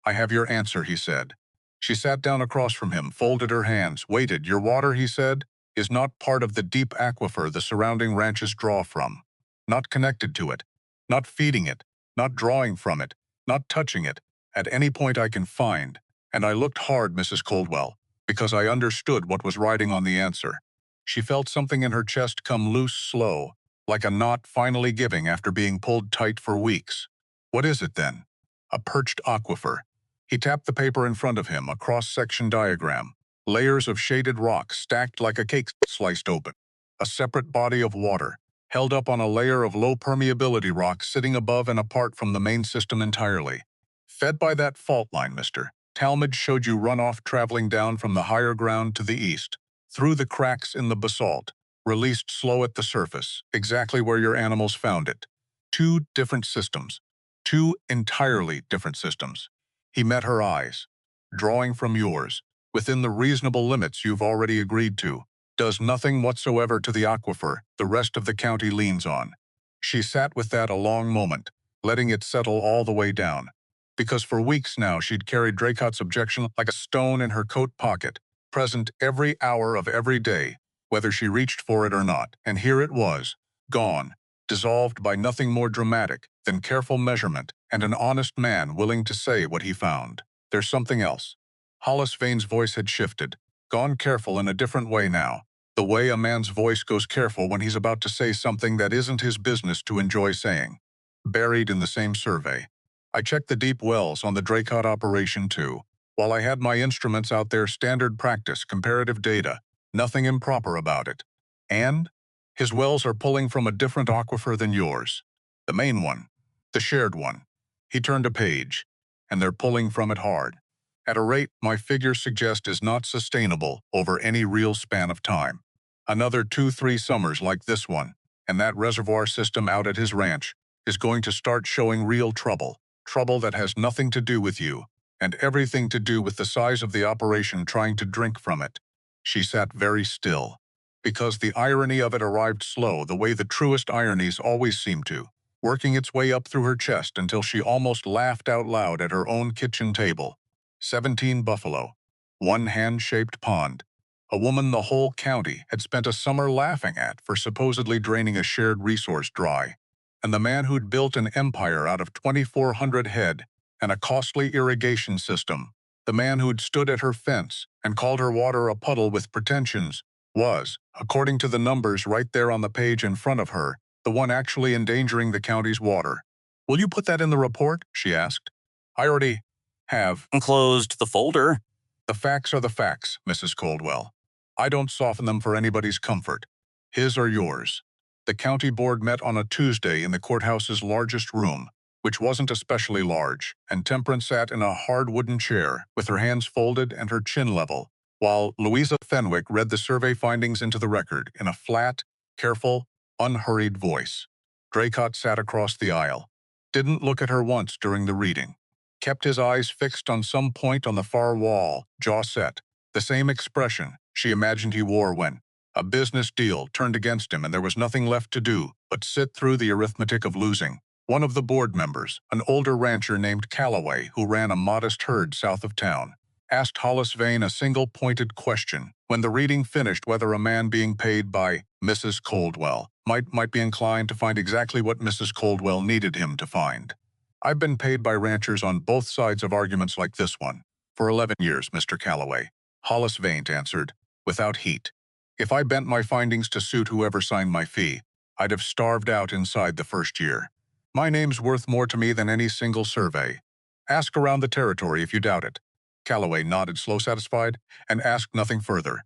"I have your answer," he said. She sat down across from him, folded her hands, waited. "Your water," he said, "is not part of the deep aquifer the surrounding ranches draw from. Not connected to it, not feeding it, not drawing from it, not touching it, at any point I can find." And I looked hard, Mrs. Coldwell, because I understood what was writing on the answer. She felt something in her chest come loose slow, like a knot finally giving after being pulled tight for weeks. "What is it, then?" "A perched aquifer." He tapped the paper in front of him, a cross-section diagram. Layers of shaded rock stacked like a cake sliced open. A separate body of water, held up on a layer of low permeability rock sitting above and apart from the main system entirely. "Fed by that fault line, Mr. Talmadge showed you runoff traveling down from the higher ground to the east, through the cracks in the basalt, released slow at the surface, exactly where your animals found it. Two different systems. Two entirely different systems." He met her eyes. "Drawing from yours, within the reasonable limits you've already agreed to, does nothing whatsoever to the aquifer the rest of the county leans on." She sat with that a long moment, letting it settle all the way down, because for weeks now she'd carried Dracott's objection like a stone in her coat pocket, present every hour of every day, whether she reached for it or not, and here it was, gone, dissolved by nothing more dramatic than careful measurement and an honest man willing to say what he found. "There's something else." Hollis Vane's voice had shifted, gone careful in a different way now, the way a man's voice goes careful when he's about to say something that isn't his business to enjoy saying. "Buried in the same survey. I checked the deep wells on the Dracott operation too. While I had my instruments out there, standard practice, comparative data, nothing improper about it. And his wells are pulling from a different aquifer than yours. The main one. The shared one." He turned a page. "And they're pulling from it hard. At a rate my figures suggest is not sustainable over any real span of time. Another 2-3 summers like this one, and that reservoir system out at his ranch is going to start showing real trouble. Trouble that has nothing to do with you, and everything to do with the size of the operation trying to drink from it." She sat very still, because the irony of it arrived slow, the way the truest ironies always seem to, working its way up through her chest until she almost laughed out loud at her own kitchen table. 17 buffalo. One hand-shaped pond. A woman the whole county had spent a summer laughing at for supposedly draining a shared resource dry. And the man who'd built an empire out of 2,400 head and a costly irrigation system, the man who'd stood at her fence and called her water a puddle with pretensions, was, according to the numbers right there on the page in front of her, the one actually endangering the county's water. "Will you put that in the report?" she asked. "I already have Closed the folder. the facts are the facts, Mrs. Coldwell. I don't soften them for anybody's comfort, his or yours." The county board met on a Tuesday in the courthouse's largest room, which wasn't especially large, and Temperance sat in a hard wooden chair with her hands folded and her chin level, while Louisa Fenwick read the survey findings into the record in a flat, careful, unhurried voice. Dracott sat across the aisle, didn't look at her once during the reading, kept his eyes fixed on some point on the far wall, jaw set, the same expression she imagined he wore when a business deal turned against him and there was nothing left to do but sit through the arithmetic of losing. One of the board members, an older rancher named Calloway who ran a modest herd south of town, asked Hollis Vane a single pointed question when the reading finished, whether a man being paid by Mrs. Coldwell might be inclined to find exactly what Mrs. Coldwell needed him to find. "I've been paid by ranchers on both sides of arguments like this one for 11 years, Mr. Calloway," Hollis Vane answered, without heat. If I bent my findings to suit whoever signed my fee, I'd have starved out inside the first year. My name's worth more to me than any single survey. Ask around the territory if you doubt it." Calloway nodded slow satisfied and asked nothing further.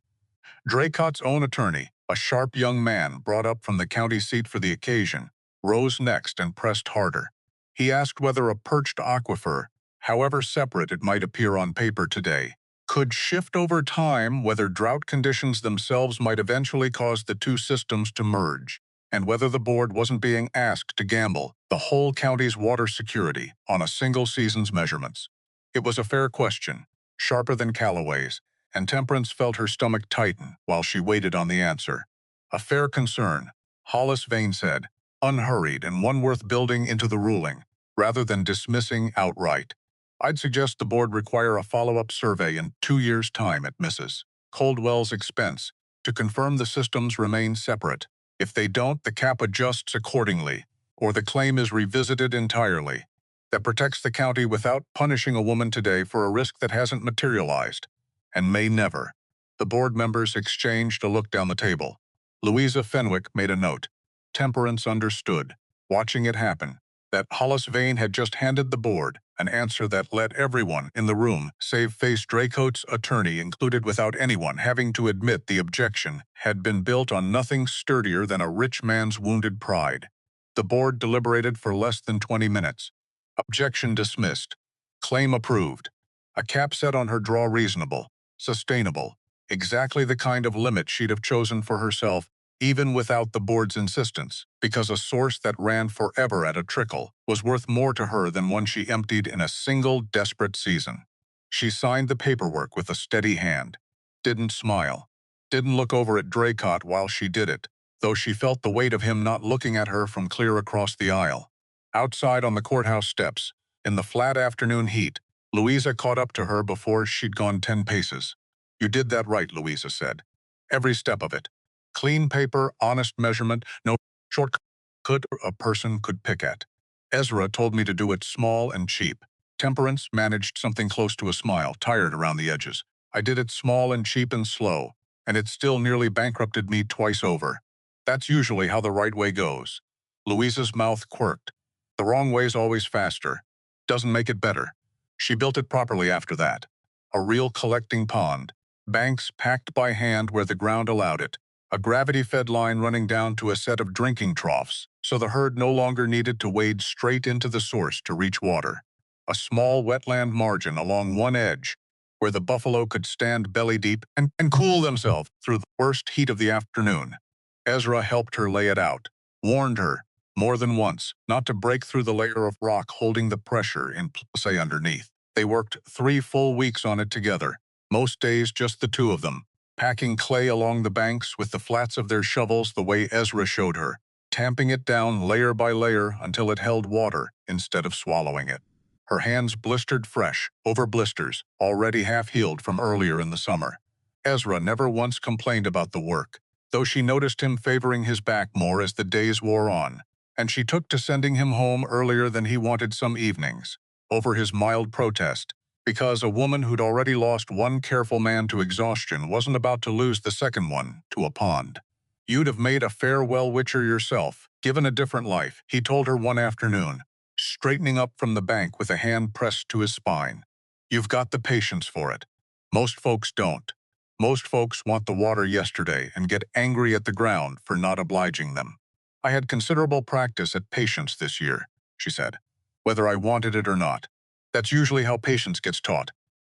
Draycott's own attorney, a sharp young man brought up from the county seat for the occasion, rose next and pressed harder. He asked whether a perched aquifer, however separate it might appear on paper today, could shift over time, whether drought conditions themselves might eventually cause the two systems to merge, and whether the board wasn't being asked to gamble the whole county's water security on a single season's measurements. It was a fair question, sharper than Calloway's, and Temperance felt her stomach tighten while she waited on the answer. "A fair concern," Hollis Vane said, unhurried and one worth building into the ruling, rather than dismissing outright. "I'd suggest the board require a follow-up survey in 2 years' time at Mrs. Coldwell's expense to confirm the systems remain separate. If they don't, the cap adjusts accordingly, or the claim is revisited entirely. That protects the county without punishing a woman today for a risk that hasn't materialized, and may never." The board members exchanged a look down the table. Louisa Fenwick made a note. Temperance understood, watching it happen, that Hollis Vane had just handed the board an answer that let everyone in the room, save Face Draycott's attorney included, without anyone having to admit the objection, had been built on nothing sturdier than a rich man's wounded pride. The board deliberated for less than 20 minutes. Objection dismissed. Claim approved. A cap set on her draw reasonable, sustainable, exactly the kind of limit she'd have chosen for herself, even without the board's insistence, because a source that ran forever at a trickle was worth more to her than one she emptied in a single desperate season. She signed the paperwork with a steady hand, didn't smile, didn't look over at Draycott while she did it, though she felt the weight of him not looking at her from clear across the aisle. Outside on the courthouse steps, in the flat afternoon heat, Louisa caught up to her before she'd gone 10 paces. "You did that right," Louisa said. "Every step of it. Clean paper, honest measurement, no shortcut a person could pick at. Ezra told me to do it small and cheap." Temperance managed something close to a smile, tired around the edges. "I did it small and cheap and slow, and it still nearly bankrupted me twice over. That's usually how the right way goes." Louisa's mouth quirked. "The wrong way's always faster. Doesn't make it better." She built it properly after that. A real collecting pond, banks packed by hand where the ground allowed it, a gravity-fed line running down to a set of drinking troughs, so the herd no longer needed to wade straight into the source to reach water. A small wetland margin along one edge, where the buffalo could stand belly-deep and cool themselves through the worst heat of the afternoon. Ezra helped her lay it out, warned her, more than once, not to break through the layer of rock holding the pressure in place underneath. They worked 3 full weeks on it together, most days just the two of them, packing clay along the banks with the flats of their shovels the way Ezra showed her, tamping it down layer by layer until it held water instead of swallowing it. Her hands blistered fresh, over blisters, already half-healed from earlier in the summer. Ezra never once complained about the work, though she noticed him favoring his back more as the days wore on, and she took to sending him home earlier than he wanted some evenings, over his mild protest, because a woman who'd already lost one careful man to exhaustion wasn't about to lose the second one to a pond. "You'd have made a fair well-witcher yourself, given a different life," he told her one afternoon, straightening up from the bank with a hand pressed to his spine. "You've got the patience for it. Most folks don't. Most folks want the water yesterday and get angry at the ground for not obliging them." "I had considerable practice at patience this year," she said, "whether I wanted it or not. That's usually how patience gets taught."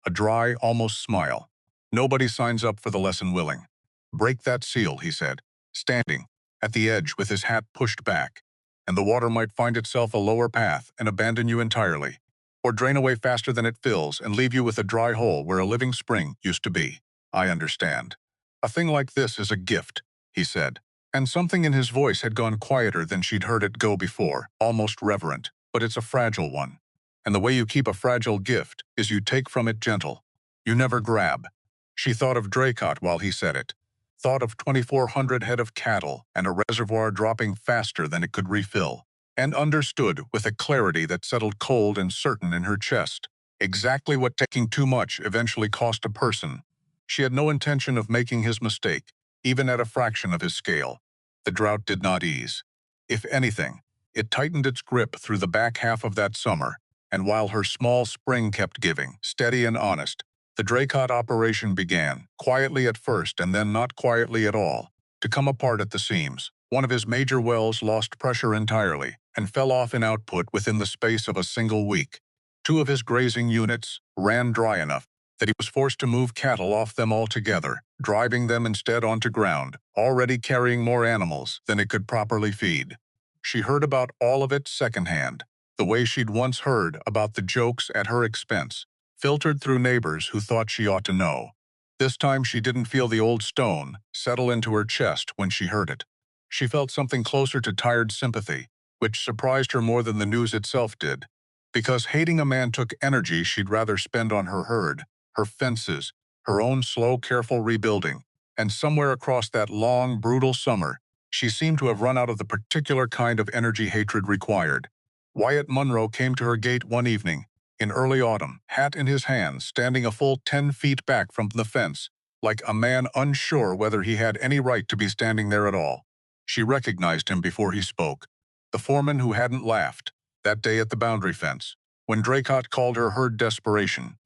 A dry, almost smile. "Nobody signs up for the lesson willing." "Break that seal," he said, standing at the edge with his hat pushed back, "and the water might find itself a lower path and abandon you entirely, or drain away faster than it fills and leave you with a dry hole where a living spring used to be. I understand. A thing like this is a gift," he said, and something in his voice had gone quieter than she'd heard it go before, almost reverent. "But it's a fragile one. And the way you keep a fragile gift is you take from it gentle. You never grab." She thought of Draycott while he said it. Thought of 2,400 head of cattle and a reservoir dropping faster than it could refill, and understood with a clarity that settled cold and certain in her chest exactly what taking too much eventually cost a person. She had no intention of making his mistake, even at a fraction of his scale. The drought did not ease. If anything, it tightened its grip through the back half of that summer, and while her small spring kept giving, steady and honest, the Draycott operation began, quietly at first and then not quietly at all, to come apart at the seams. One of his major wells lost pressure entirely and fell off in output within the space of a single week. Two of his grazing units ran dry enough that he was forced to move cattle off them altogether, driving them instead onto ground, already carrying more animals than it could properly feed. She heard about all of it secondhand, the way she'd once heard about the jokes at her expense, filtered through neighbors who thought she ought to know. This time she didn't feel the old stone settle into her chest when she heard it. She felt something closer to tired sympathy, which surprised her more than the news itself did. Because hating a man took energy she'd rather spend on her herd, her fences, her own slow, careful rebuilding, and somewhere across that long, brutal summer, she seemed to have run out of the particular kind of energy hatred required. Wyatt Munro came to her gate one evening, in early autumn, hat in his hands, standing a full 10 feet back from the fence, like a man unsure whether he had any right to be standing there at all. She recognized him before he spoke. The foreman who hadn't laughed, that day at the boundary fence, when Draycott called her herd desperation,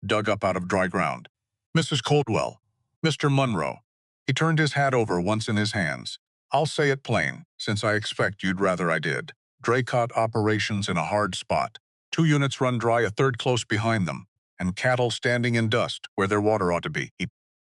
dug up out of dry ground. Mrs. Coldwell. Mr. Munro. He turned his hat over once in his hands. I'll say it plain, since I expect you'd rather I did. Draycott operations in a hard spot. 2 units run dry, a third close behind them, and cattle standing in dust where their water ought to be. He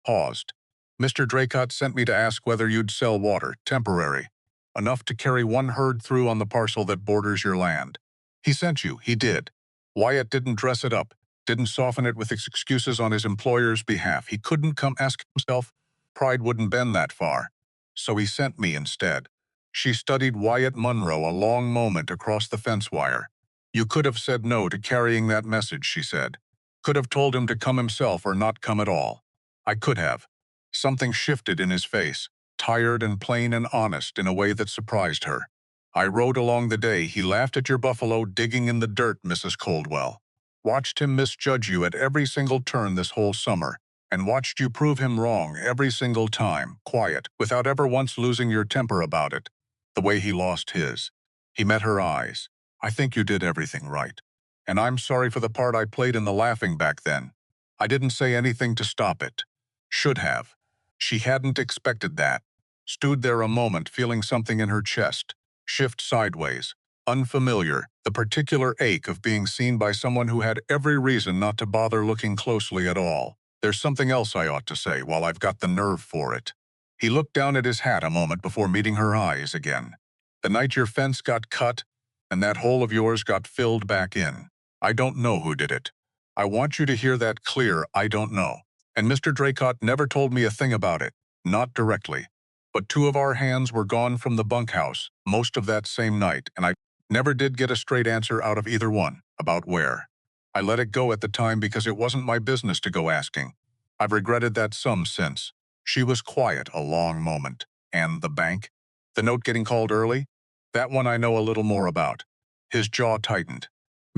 paused. Mr. Draycott sent me to ask whether you'd sell water, temporary, enough to carry one herd through on the parcel that borders your land. He sent you, he did. Wyatt didn't dress it up, didn't soften it with excuses on his employer's behalf. He couldn't come ask himself. Pride wouldn't bend that far. So he sent me instead. She studied Wyatt Munro a long moment across the fence wire. You could have said no to carrying that message, she said. Could have told him to come himself or not come at all. I could have. Something shifted in his face, tired and plain and honest in a way that surprised her. I rode along the day he laughed at your buffalo digging in the dirt, Mrs. Coldwell. Watched him misjudge you at every single turn this whole summer, and watched you prove him wrong every single time, quiet, without ever once losing your temper about it, the way he lost his. He met her eyes. I think you did everything right. And I'm sorry for the part I played in the laughing back then. I didn't say anything to stop it. Should have. She hadn't expected that. Stood there a moment feeling something in her chest, shift sideways. Unfamiliar, the particular ache of being seen by someone who had every reason not to bother looking closely at all. There's something else I ought to say while I've got the nerve for it. He looked down at his hat a moment before meeting her eyes again. The night your fence got cut, and that hole of yours got filled back in. I don't know who did it. I want you to hear that clear, I don't know. And Mr. Draycott never told me a thing about it, not directly. But 2 of our hands were gone from the bunkhouse most of that same night, and I never did get a straight answer out of either one about where. I let it go at the time because it wasn't my business to go asking. I've regretted that some since. She was quiet a long moment. And the bank? The note getting called early? That one I know a little more about. His jaw tightened.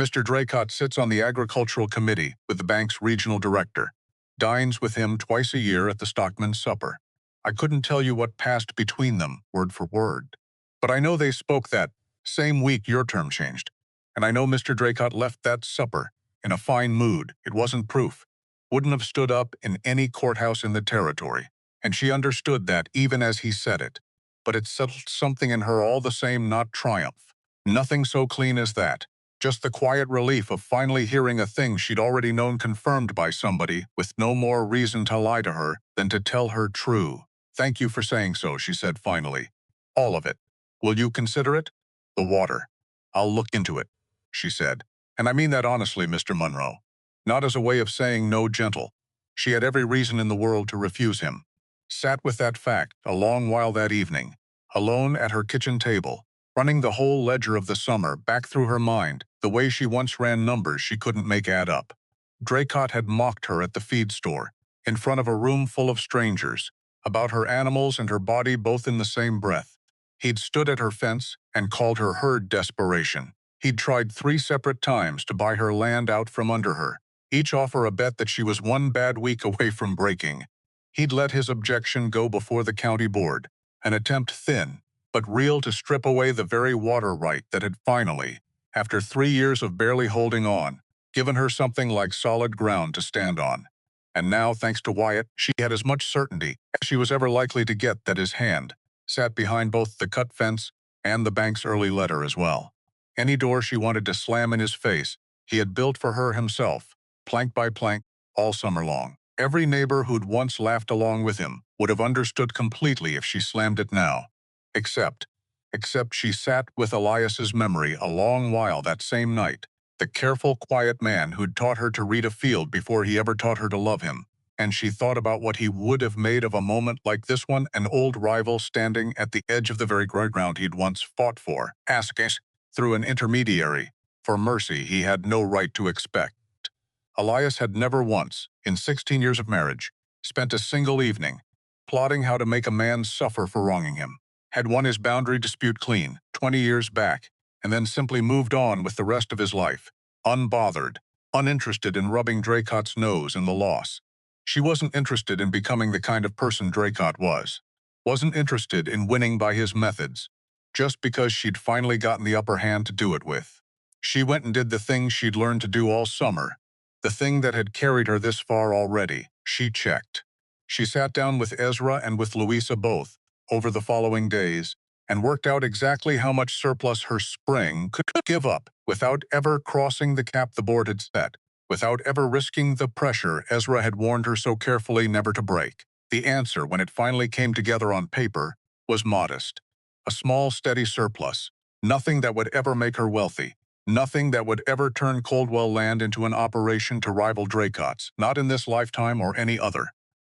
Mr. Draycott sits on the agricultural committee with the bank's regional director. Dines with him twice a year at the stockman's supper. I couldn't tell you what passed between them, word for word. But I know they spoke that same week your term changed. And I know Mr. Draycott left that supper in a fine mood. It wasn't proof. Wouldn't have stood up in any courthouse in the territory. And she understood that even as he said it. But it settled something in her all the same, not triumph. Nothing so clean as that. Just the quiet relief of finally hearing a thing she'd already known confirmed by somebody with no more reason to lie to her than to tell her true. Thank you for saying so, she said finally. All of it. Will you consider it? The water. I'll look into it, she said. And I mean that honestly, Mr. Munro. Not as a way of saying no, gentle. She had every reason in the world to refuse him. Sat with that fact a long while that evening, alone at her kitchen table, running the whole ledger of the summer back through her mind, the way she once ran numbers she couldn't make add up. Draycott had mocked her at the feed store, in front of a room full of strangers, about her animals and her body both in the same breath. He'd stood at her fence and called her herd desperation. He'd tried 3 separate times to buy her land out from under her, each offer a bet that she was one bad week away from breaking. He'd let his objection go before the county board, an attempt thin, but real to strip away the very water right that had finally, after 3 years of barely holding on, given her something like solid ground to stand on. And now, thanks to Wyatt, she had as much certainty as she was ever likely to get that his hand sat behind both the cut fence and the bank's early letter as well. Any door she wanted to slam in his face, he had built for her himself, plank by plank, all summer long. Every neighbor who'd once laughed along with him would have understood completely if she slammed it now. Except she sat with Elias's memory a long while that same night, the careful, quiet man who'd taught her to read a field before he ever taught her to love him. And she thought about what he would have made of a moment like this one, an old rival standing at the edge of the very ground he'd once fought for, asking, through an intermediary, for mercy he had no right to expect. Elias had never once, in 16 years of marriage, spent a single evening plotting how to make a man suffer for wronging him, had won his boundary dispute clean 20 years back, and then simply moved on with the rest of his life, unbothered, uninterested in rubbing Draycott's nose in the loss. She wasn't interested in becoming the kind of person Draycott was, wasn't interested in winning by his methods, just because she'd finally gotten the upper hand to do it with. She went and did the thing she'd learned to do all summer, the thing that had carried her this far already. She checked. She sat down with Ezra and with Louisa both, over the following days, and worked out exactly how much surplus her spring could give up without ever crossing the cap the board had set, without ever risking the pressure Ezra had warned her so carefully never to break. The answer, when it finally came together on paper, was modest. A small, steady surplus. Nothing that would ever make her wealthy. Nothing that would ever turn Coldwell Land into an operation to rival Draycott's, not in this lifetime or any other.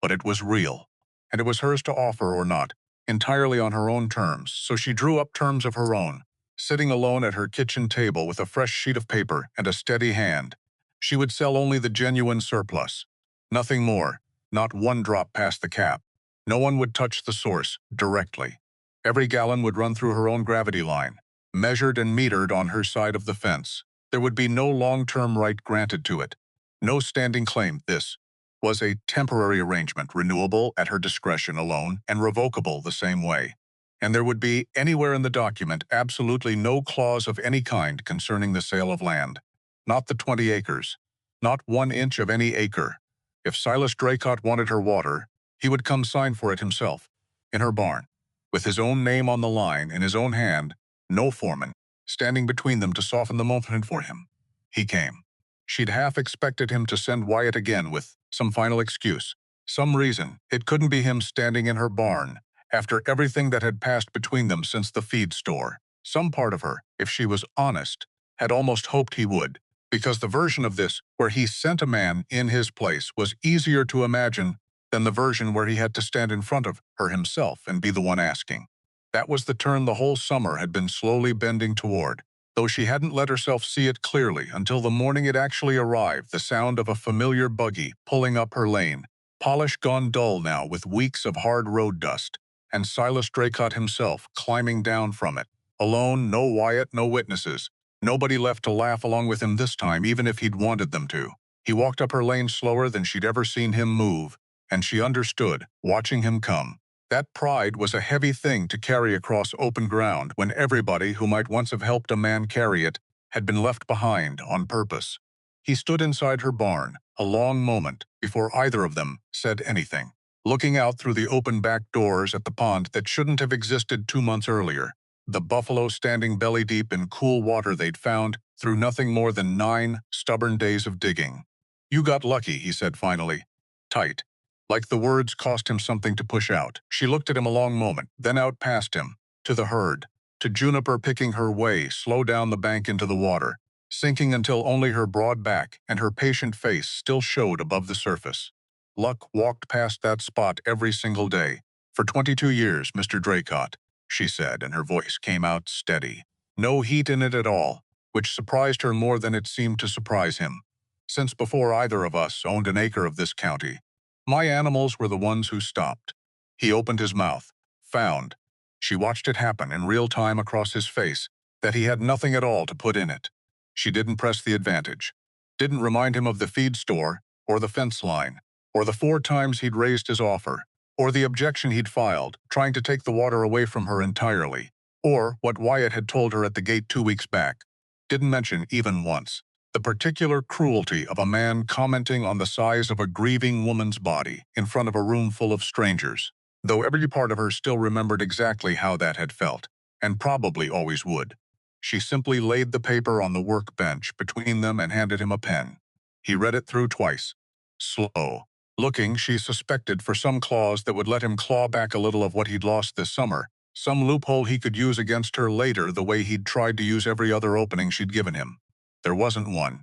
But it was real, and it was hers to offer or not, entirely on her own terms, so she drew up terms of her own, sitting alone at her kitchen table with a fresh sheet of paper and a steady hand. She would sell only the genuine surplus. Nothing more, not one drop past the cap. No one would touch the source, directly. Every gallon would run through her own gravity line, measured and metered on her side of the fence. There would be no long-term right granted to it. No standing claim. This was a temporary arrangement, renewable at her discretion alone and revocable the same way. And there would be, anywhere in the document, absolutely no clause of any kind concerning the sale of land. Not the 20 acres. Not 1 inch of any acre. If Silas Draycott wanted her water, he would come sign for it himself, in her barn, with his own name on the line, in his own hand, no foreman, standing between them to soften the moment for him. He came. She'd half expected him to send Wyatt again with some final excuse, some reason. It couldn't be him standing in her barn, after everything that had passed between them since the feed store. Some part of her, if she was honest, had almost hoped he would, because the version of this where he sent a man in his place was easier to imagine than the version where he had to stand in front of her himself and be the one asking. That was the turn the whole summer had been slowly bending toward, though she hadn't let herself see it clearly until the morning it actually arrived, the sound of a familiar buggy pulling up her lane, polish gone dull now with weeks of hard road dust, and Silas Draycott himself climbing down from it. Alone, no Wyatt, no witnesses. Nobody left to laugh along with him this time, even if he'd wanted them to. He walked up her lane slower than she'd ever seen him move, and she understood, watching him come. That pride was a heavy thing to carry across open ground when everybody who might once have helped a man carry it had been left behind on purpose. He stood inside her barn, a long moment, before either of them said anything, looking out through the open back doors at the pond that shouldn't have existed 2 months earlier, the buffalo standing belly-deep in cool water they'd found through nothing more than 9 stubborn days of digging. "You got lucky," he said finally, tight, like the words cost him something to push out. She looked at him a long moment, then out past him, to the herd, to Juniper picking her way slow down the bank into the water, sinking until only her broad back and her patient face still showed above the surface. Luck walked past that spot every single day. "For 22 years, Mr. Draycott," she said, and her voice came out steady. No heat in it at all, which surprised her more than it seemed to surprise him. "Since before either of us owned an acre of this county, my animals were the ones who stopped." He opened his mouth, found. She watched it happen in real time across his face, that he had nothing at all to put in it. She didn't press the advantage, didn't remind him of the feed store or the fence line, or the 4 times he'd raised his offer, or the objection he'd filed, trying to take the water away from her entirely, or what Wyatt had told her at the gate 2 weeks back. Didn't mention even once the particular cruelty of a man commenting on the size of a grieving woman's body in front of a room full of strangers, though every part of her still remembered exactly how that had felt, and probably always would. She simply laid the paper on the workbench between them and handed him a pen. He read it through twice. Slow. Looking, she suspected, for some clause that would let him claw back a little of what he'd lost this summer, some loophole he could use against her later the way he'd tried to use every other opening she'd given him. There wasn't one.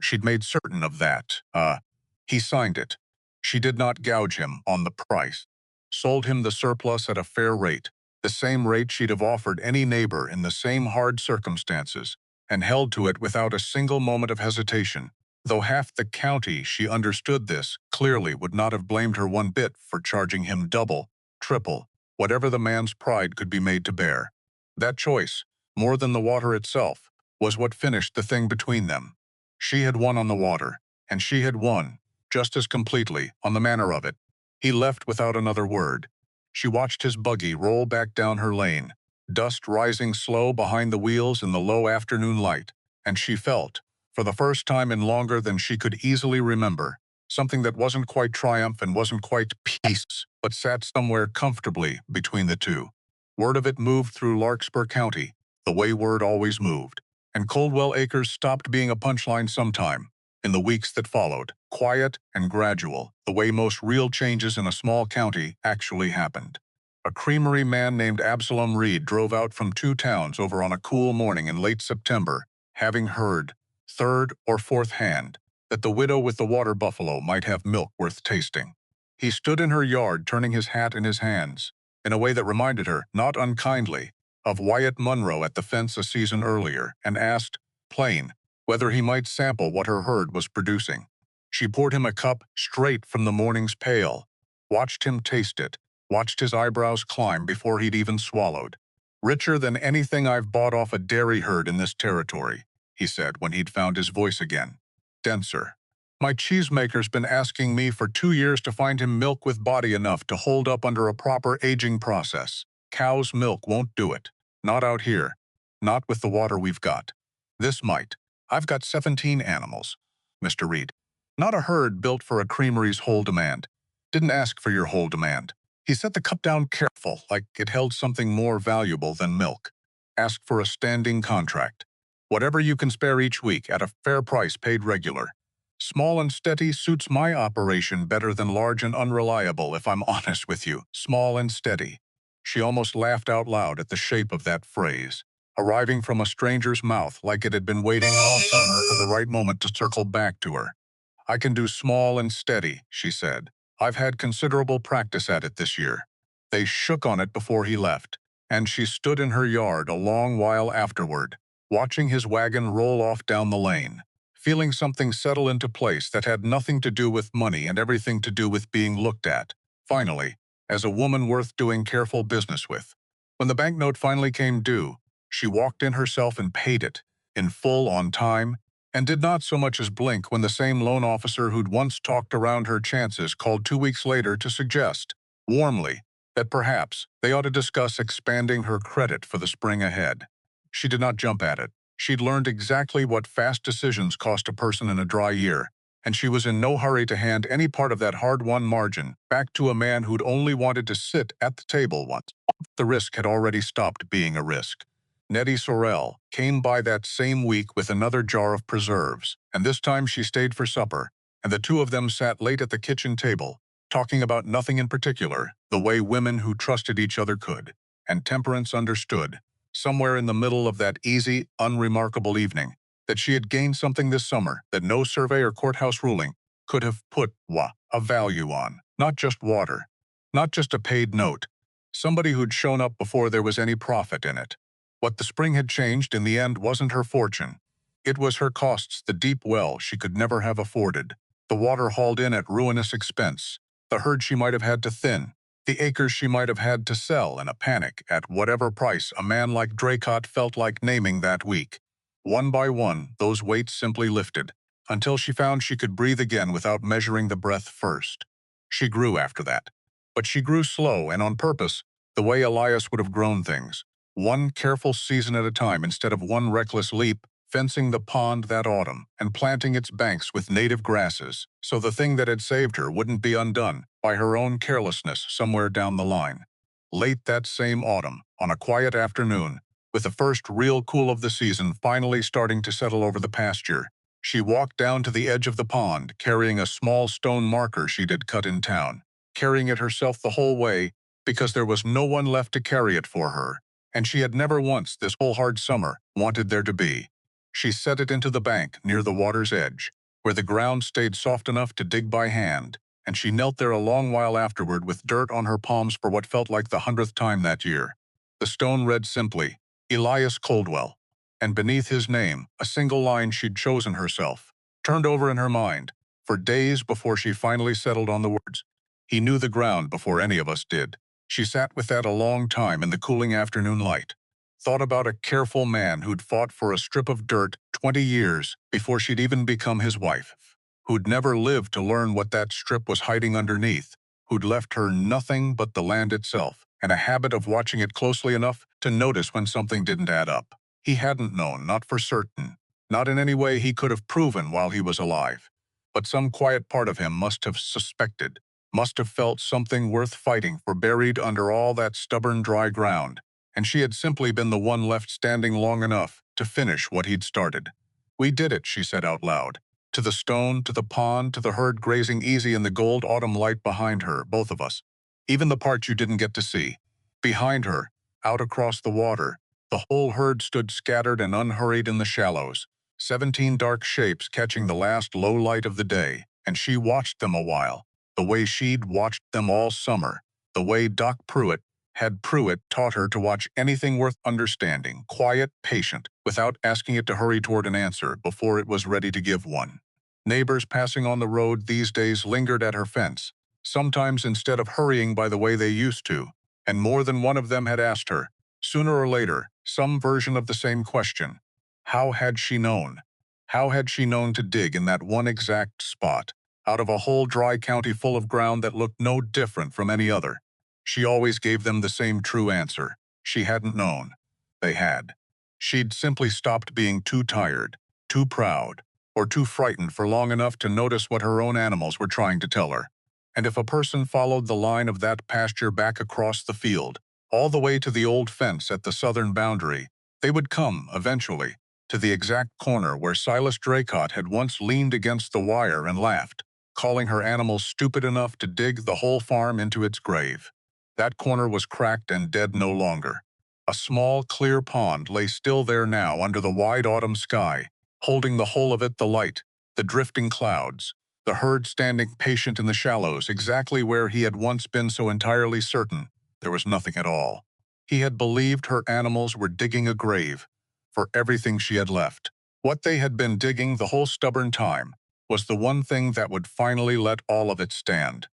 She'd made certain of that. He signed it. She did not gouge him on the price. Sold him the surplus at a fair rate, the same rate she'd have offered any neighbor in the same hard circumstances, and held to it without a single moment of hesitation. Though half the county, she understood this, clearly would not have blamed her one bit for charging him double, triple, whatever the man's pride could be made to bear. That choice, more than the water itself, was what finished the thing between them. She had won on the water, and she had won, just as completely, on the manner of it. He left without another word. She watched his buggy roll back down her lane, dust rising slow behind the wheels in the low afternoon light, and she felt, for the first time in longer than she could easily remember, something that wasn't quite triumph and wasn't quite peace, but sat somewhere comfortably between the two. Word of it moved through Larkspur County, the way word always moved, and Coldwell Acres stopped being a punchline sometime. In the weeks that followed, quiet and gradual, the way most real changes in a small county actually happened. A creamery man named Absalom Reed drove out from 2 towns over on a cool morning in late September, having heard, third or fourth hand, that the widow with the water buffalo might have milk worth tasting. He stood in her yard turning his hat in his hands, in a way that reminded her, not unkindly, of Wyatt Munro at the fence a season earlier, and asked, plain, whether he might sample what her herd was producing. She poured him a cup straight from the morning's pail, watched him taste it, watched his eyebrows climb before he'd even swallowed. Richer than anything I've bought off a dairy herd in this territory, he said when he'd found his voice again. Denser. My cheesemaker's been asking me for 2 years to find him milk with body enough to hold up under a proper aging process. Cow's milk won't do it. Not out here. Not with the water we've got. This might. I've got 17 animals, Mr. Reed. Not a herd built for a creamery's whole demand. Didn't ask for your whole demand. He set the cup down careful, like it held something more valuable than milk. Asked for a standing contract. Whatever you can spare each week at a fair price paid regular. Small and steady suits my operation better than large and unreliable, if I'm honest with you. Small and steady. She almost laughed out loud at the shape of that phrase, arriving from a stranger's mouth like it had been waiting all summer for the right moment to circle back to her. I can do small and steady, she said. I've had considerable practice at it this year. They shook on it before he left, and she stood in her yard a long while afterward, watching his wagon roll off down the lane, feeling something settle into place that had nothing to do with money and everything to do with being looked at, finally, as a woman worth doing careful business with. When the banknote finally came due, she walked in herself and paid it, in full on time, and did not so much as blink when the same loan officer who'd once talked around her chances called 2 weeks later to suggest, warmly, that perhaps they ought to discuss expanding her credit for the spring ahead. She did not jump at it. She'd learned exactly what fast decisions cost a person in a dry year, and she was in no hurry to hand any part of that hard-won margin back to a man who'd only wanted to sit at the table once. The risk had already stopped being a risk. Nettie Sorrell came by that same week with another jar of preserves, and this time she stayed for supper, and the two of them sat late at the kitchen table, talking about nothing in particular, the way women who trusted each other could, and Temperance understood, somewhere in the middle of that easy, unremarkable evening, that she had gained something this summer that no survey or courthouse ruling could have put a value on. Not just water, not just a paid note, somebody who'd shown up before there was any profit in it. What the spring had changed in the end wasn't her fortune. It was her costs, the deep well she could never have afforded, the water hauled in at ruinous expense, the herd she might have had to thin, the acres she might have had to sell in a panic at whatever price a man like Draycott felt like naming that week. One by one, those weights simply lifted, until she found she could breathe again without measuring the breath first. She grew after that. But she grew slow and on purpose, the way Elias would have grown things. One careful season at a time instead of one reckless leap, fencing the pond that autumn and planting its banks with native grasses, so the thing that had saved her wouldn't be undone by her own carelessness somewhere down the line. Late that same autumn, on a quiet afternoon, with the first real cool of the season finally starting to settle over the pasture, she walked down to the edge of the pond, carrying a small stone marker she'd had cut in town, carrying it herself the whole way because there was no one left to carry it for her, and she had never once this whole hard summer wanted there to be. She set it into the bank near the water's edge, where the ground stayed soft enough to dig by hand, and she knelt there a long while afterward with dirt on her palms for what felt like the 100th time that year. The stone read simply, Elias Coldwell, and beneath his name, a single line she'd chosen herself, turned over in her mind, for days before she finally settled on the words. He knew the ground before any of us did. She sat with that a long time in the cooling afternoon light, thought about a careful man who'd fought for a strip of dirt 20 years before she'd even become his wife, who'd never lived to learn what that strip was hiding underneath, who'd left her nothing but the land itself, and a habit of watching it closely enough to notice when something didn't add up. He hadn't known, not for certain, not in any way he could have proven while he was alive. But some quiet part of him must have suspected, must have felt something worth fighting for buried under all that stubborn dry ground, and she had simply been the one left standing long enough to finish what he'd started. We did it, she said out loud. To the stone, to the pond, to the herd grazing easy in the gold autumn light behind her, both of us. Even the part you didn't get to see. Behind her, out across the water, the whole herd stood scattered and unhurried in the shallows, 17 dark shapes catching the last low light of the day, and she watched them a while, the way she'd watched them all summer, the way Doc Pruitt had Pruitt taught her to watch anything worth understanding, quiet, patient, without asking it to hurry toward an answer before it was ready to give one. Neighbors passing on the road these days lingered at her fence, sometimes instead of hurrying by the way they used to, and more than one of them had asked her, sooner or later, some version of the same question. How had she known? How had she known to dig in that one exact spot, out of a whole dry county full of ground that looked no different from any other? She always gave them the same true answer. She hadn't known. They had. She'd simply stopped being too tired, too proud, or too frightened for long enough to notice what her own animals were trying to tell her. And if a person followed the line of that pasture back across the field, all the way to the old fence at the southern boundary, they would come, eventually, to the exact corner where Silas Draycott had once leaned against the wire and laughed, calling her animals stupid enough to dig the whole farm into its grave. That corner was cracked and dead no longer. A small, clear pond lay still there now under the wide autumn sky, holding the whole of it, the light, the drifting clouds, the herd standing patient in the shallows exactly where he had once been so entirely certain there was nothing at all. He had believed her animals were digging a grave for everything she had left. What they had been digging the whole stubborn time was the one thing that would finally let all of it stand.